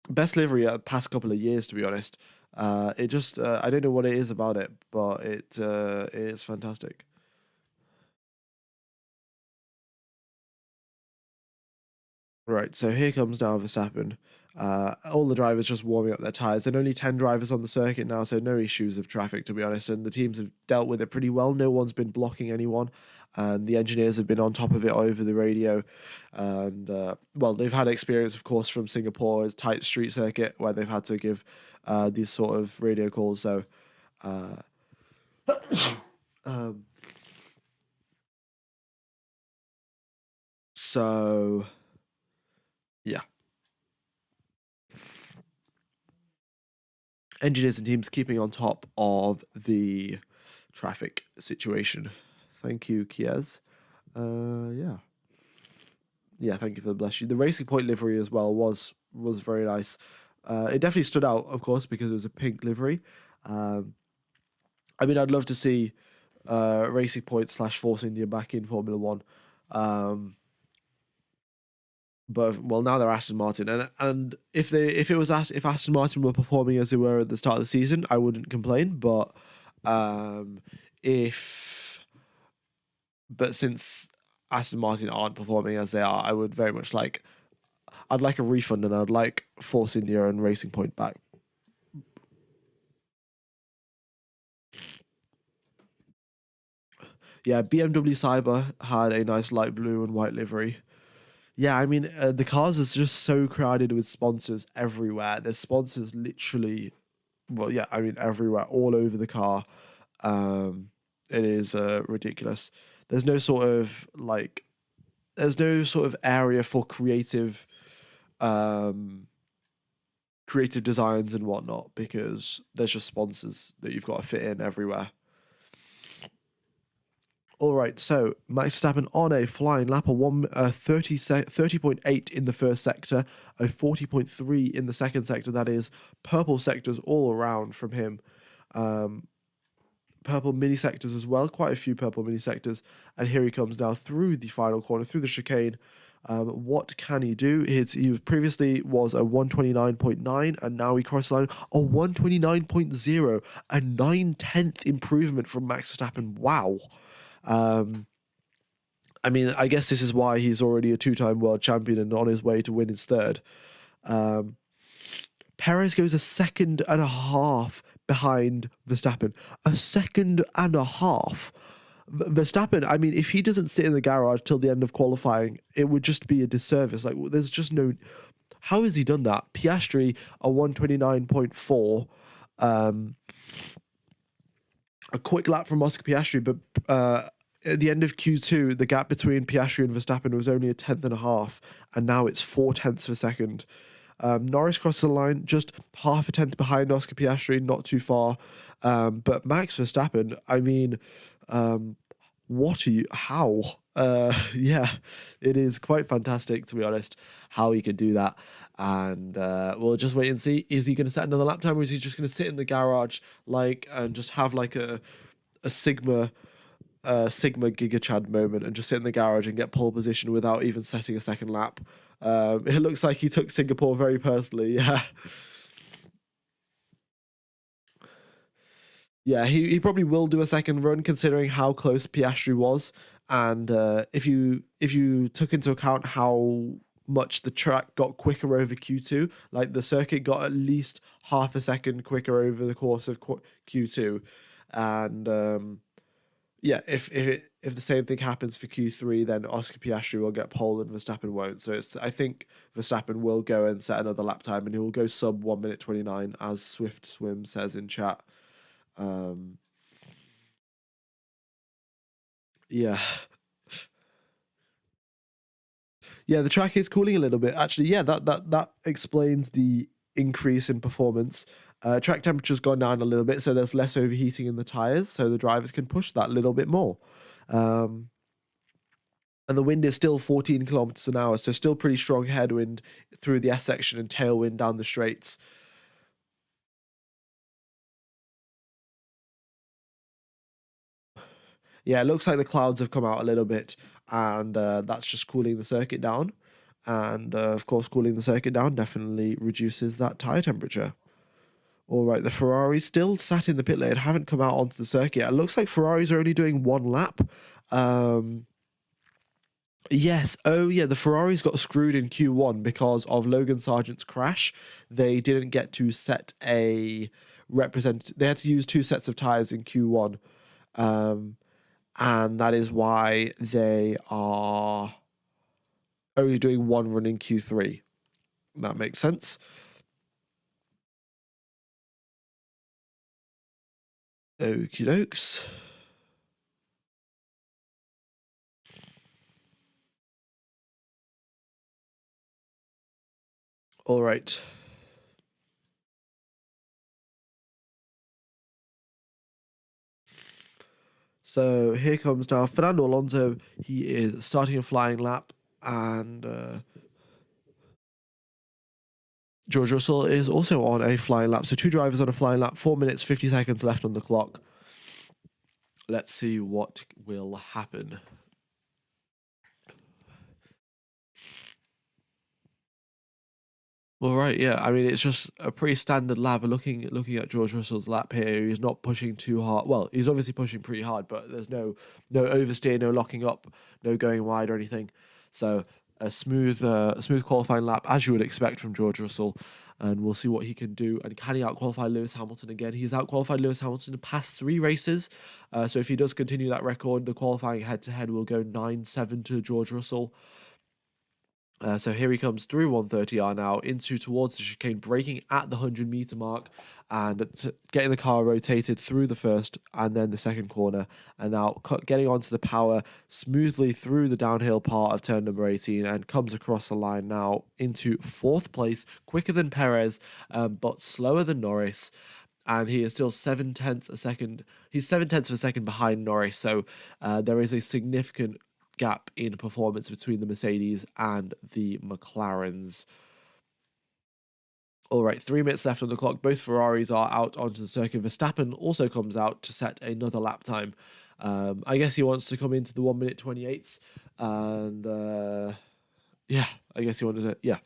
Best livery at the past couple of years, to be honest. It just I don't know what it is about it, but it is fantastic. Right, so here comes now Verstappen. All the drivers just warming up their tires, and only 10 drivers on the circuit now, so no issues of traffic, to be honest. And the teams have dealt with it pretty well. No one's been blocking anyone, and the engineers have been on top of it over the radio. And well, they've had experience, of course, from Singapore, it's tight street circuit where they've had to give these sort of radio calls. So, uh, um, so yeah, engineers and teams keeping on top of the traffic situation. Thank you, Kiez. Yeah, yeah. Thank you for the bless you. The Racing Point livery as well was very nice. It definitely stood out, of course, because it was a pink livery. Um, I mean, I'd love to see Racing Point slash Force India back in Formula One. Um, but well, now they're Aston Martin, and if Aston Martin were performing as they were at the start of the season, I wouldn't complain. Um, if but since Aston Martin aren't performing as they are, I would very much like I'd like a refund, and I'd like Force India and Racing Point back. Yeah, BMW Cyber had a nice light blue and white livery. Yeah, I mean, the cars is just so crowded with sponsors everywhere. There's sponsors literally, well, yeah, I mean, everywhere, all over the car. Um, it is ridiculous. There's no sort of like, there's no sort of area for um, creative designs and whatnot because there's just sponsors that you've got to fit in everywhere. All right, so Max Verstappen on a flying lap, a 30.8 in the first sector, a 40.3 in the second sector. That is purple sectors all around from him. Um, Purple mini sectors as well, quite a few purple mini sectors. And here he comes now through the final corner, through the chicane. What can he do? He previously was a 129.9 and now he crossed the line a 129.0, a 9/10 improvement from Max Verstappen. Wow. I mean, I guess this is why he's already a two-time world champion and on his way to win his third. Perez goes a second and a half behind Verstappen. A second and a half. Verstappen, I mean, if he doesn't sit in the garage till the end of qualifying, it would just be a disservice. Like, there's just no. How has he done that? Piastri, a 129.4. A quick lap from Oscar Piastri, but at the end of Q2, the gap between Piastri and Verstappen was only a tenth and a half, and now it's 0.4 of a second. Norris crosses the line just half a tenth behind Oscar Piastri, not too far. But Max Verstappen, I mean, what are you? How? Yeah, it is quite fantastic, to be honest, how he could do that. And we'll just wait and see. Is he going to set another lap time, or is he just going to sit in the garage and just have like a Sigma Giga Chad moment and just sit in the garage and get pole position without even setting a second lap? It looks like he took Singapore very personally. Yeah. Yeah, he probably will do a second run considering how close Piastri was, and if you took into account how much the track got quicker over Q2, like the circuit got at least half a second quicker over the course of Q2, and yeah, if the same thing happens for Q3, then Oscar Piastri will get pole and Verstappen won't. So I think Verstappen will go and set another lap time, and he will go sub 1:29, as Swift Swim says in chat. Yeah. Yeah, the track is cooling a little bit. Actually, yeah, that explains the increase in performance. Track temperature's gone down a little bit, so there's less overheating in the tires, so the drivers can push that little bit more. And the wind is still 14 kilometers an hour, so still pretty strong headwind through the S section and tailwind down the straights. Yeah, it looks like the clouds have come out a little bit, and that's just cooling the circuit down. And of course, cooling the circuit down definitely reduces that tire temperature. All right, the Ferraris still sat in the pit lane, haven't come out onto the circuit. It looks like Ferraris are only doing one lap. Yes. Oh, yeah. The Ferraris got screwed in Q1 because of Logan Sargent's crash. They didn't get to set a They had to use two sets of tires in Q1, and that is why they are only doing one run in Q3. That makes sense. Okie dokes. All right. So here comes now Fernando Alonso. He is starting a flying lap, and George Russell is also on a flying lap. So two drivers on a flying lap, 4 minutes, 50 seconds left on the clock. Let's see what will happen. All right, yeah. I mean, it's just a pretty standard lap. Looking at George Russell's lap here, he's not pushing too hard. Well, he's obviously pushing pretty hard, but there's no oversteer, no locking up, no going wide or anything. So a smooth qualifying lap, as you would expect from George Russell, and we'll see what he can do. And can he outqualify Lewis Hamilton again? He's outqualified Lewis Hamilton in the past 3 races. So if he does continue that record, the qualifying head-to-head will go 9-7 to George Russell. So here he comes through 130R now towards the chicane, braking at the 100-meter mark and getting the car rotated through the first and then the second corner, and now getting onto the power smoothly through the downhill part of turn number 18 and comes across the line now into 4th place, quicker than Perez, but slower than Norris. And he is still 7/10 a second. He's 7/10 of a second behind Norris. So there is a significant gap in performance between the Mercedes and the McLarens. All right, 3 minutes left on the clock. Both Ferraris are out onto the circuit. Verstappen also comes out to set another lap time. I guess he wants to come into the 1:28s, and yeah, I guess he wanted to, yeah,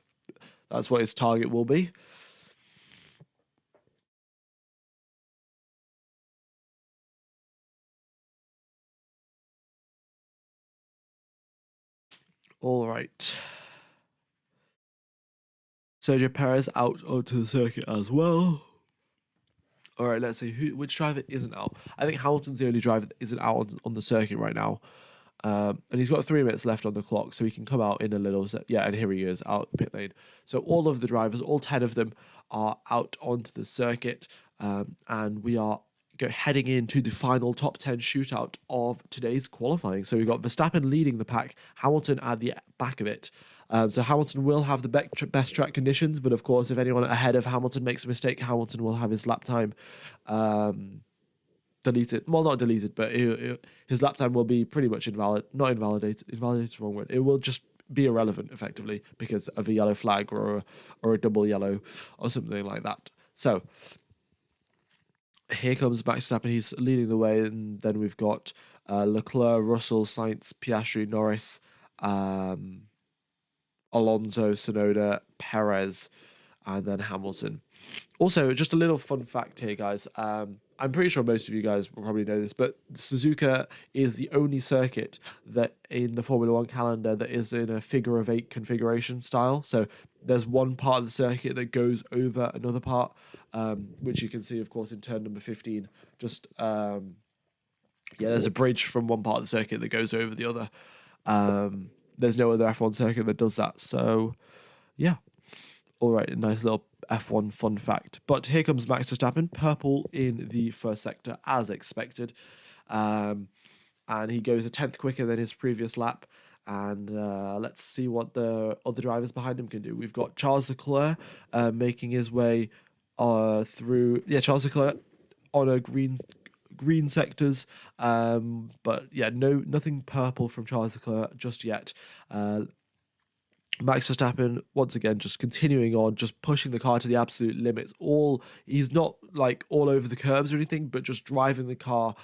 that's what his target will be. All right. Sergio Perez out onto the circuit as well. All right, let's see which driver isn't out. I think Hamilton's the only driver that isn't out on the circuit right now. And he's got 3 minutes left on the clock, so he can come out in a little set. Yeah, and here he is out the pit lane. So all of the drivers, all 10 of them, are out onto the circuit. And we are heading into the final top 10 shootout of today's qualifying. So we've got Verstappen leading the pack, Hamilton at the back of it. So Hamilton will have the best track conditions, but of course, if anyone ahead of Hamilton makes a mistake, Hamilton will have his lap time deleted. Well, not deleted, but his lap time will be pretty much not invalidated. Invalidated is the wrong word. It will just be irrelevant, effectively, because of a yellow flag or a double yellow or something like that. So here comes Max Verstappen. He's leading the way, and then we've got Leclerc, Russell, Sainz, Piastri, Norris, Alonso, Tsunoda, Perez, and then Hamilton. Also, just a little fun fact here, guys. I'm pretty sure most of you guys will probably know this, but Suzuka is the only circuit that in the Formula One calendar that is in a figure of 8 configuration style. So there's one part of the circuit that goes over another part, which you can see, of course, in turn number 15. There's a bridge from one part of the circuit that goes over the other. There's no other F1 circuit that does that. So, yeah. All right, a nice little F1 fun fact. But here comes Max Verstappen, purple in the first sector, as expected. And he goes a 10th quicker than his previous lap. And let's see what the other drivers behind him can do. We've got Charles Leclerc making his way through. Yeah, Charles Leclerc on a green sectors, but yeah, nothing purple from Charles Leclerc just yet. Max Verstappen once again just continuing on, just pushing the car to the absolute limits. He's not like all over the curbs or anything, but just driving the car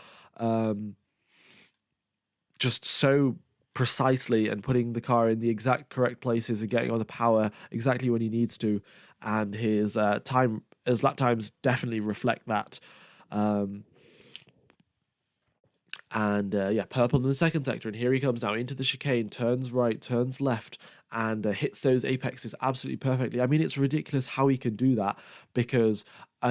just so precisely and putting the car in the exact correct places and getting on the power exactly when he needs to. And his lap times definitely reflect that. Purple in the second sector, and here he comes now into the chicane, turns right, turns left, and hits those apexes absolutely perfectly. I mean, it's ridiculous how he can do that, because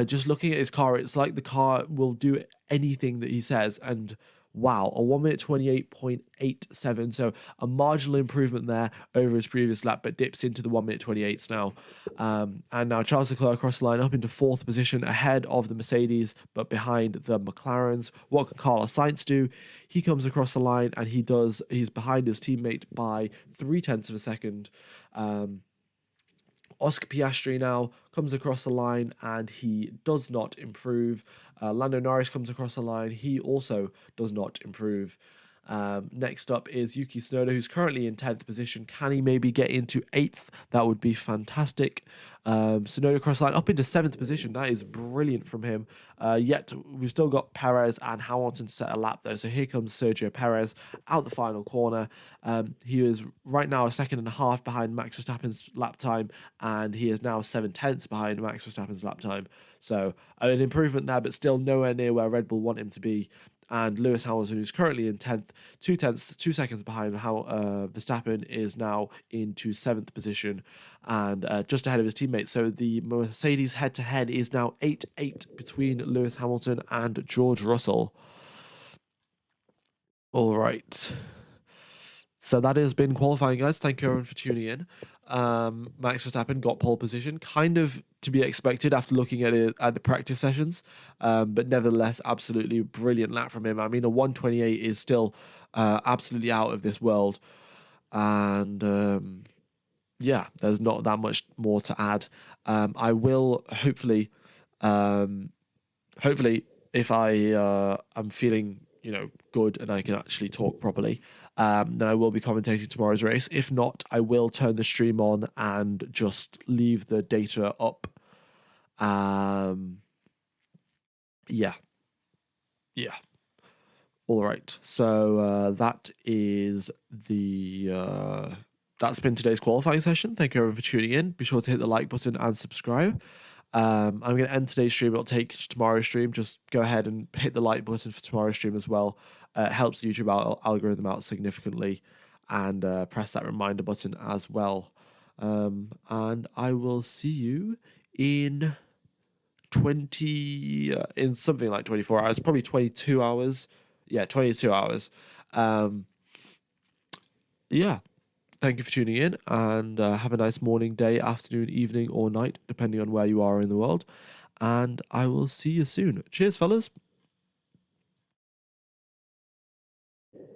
just looking at his car, it's like the car will do anything that he says, and wow, a 1 minute 28.87, so a marginal improvement there over his previous lap, but dips into the 1 minute 28s now. And now Charles Leclerc across the line up into 4th position, ahead of the Mercedes, but behind the McLarens. What can Carlos Sainz do? He comes across the line and he's behind his teammate by 0.3 of a second. Oscar Piastri now comes across the line and he does not improve. Lando Norris comes across the line. He also does not improve. Next up is Yuki Tsunoda, who's currently in 10th position. Can he maybe get into 8th? That would be fantastic. Tsunoda across the line up into 7th position. That is brilliant from him. Yet we've still got Perez and Hamilton to set a lap though. So here comes Sergio Perez out the final corner. He is right now a 1.5 seconds behind Max Verstappen's lap time, and he is now 0.7 behind Max Verstappen's lap time. So an improvement there, but still nowhere near where Red Bull want him to be. And Lewis Hamilton, who's currently in 10th, 2 seconds behind Verstappen, is now into 7th position and just ahead of his teammates. So the Mercedes head-to-head is now 8-8 between Lewis Hamilton and George Russell. All right. So that has been qualifying, guys. Thank you everyone for tuning in. Max Verstappen got pole position, kind of to be expected after looking at it at the practice sessions, but nevertheless, absolutely brilliant lap from him. I mean, a 1:28 is still absolutely out of this world, and there's not that much more to add. I will hopefully, if I am feeling good and I can actually talk properly, then I will be commentating tomorrow's race. If not, I will turn the stream on and just leave the data up. Yeah. All right. So that is the that's been today's qualifying session. Thank you everyone for tuning in. Be sure to hit the like button and subscribe. I'm going to end today's stream. It'll take tomorrow's stream. Just go ahead and hit the like button for tomorrow's stream as well. It helps the YouTube algorithm out significantly. And press that reminder button as well. And I will see you in in something like 24 hours, probably 22 hours. Yeah, 22 hours. Yeah. Thank you for tuning in, and have a nice morning, day, afternoon, evening, or night, depending on where you are in the world. And I will see you soon. Cheers, fellas.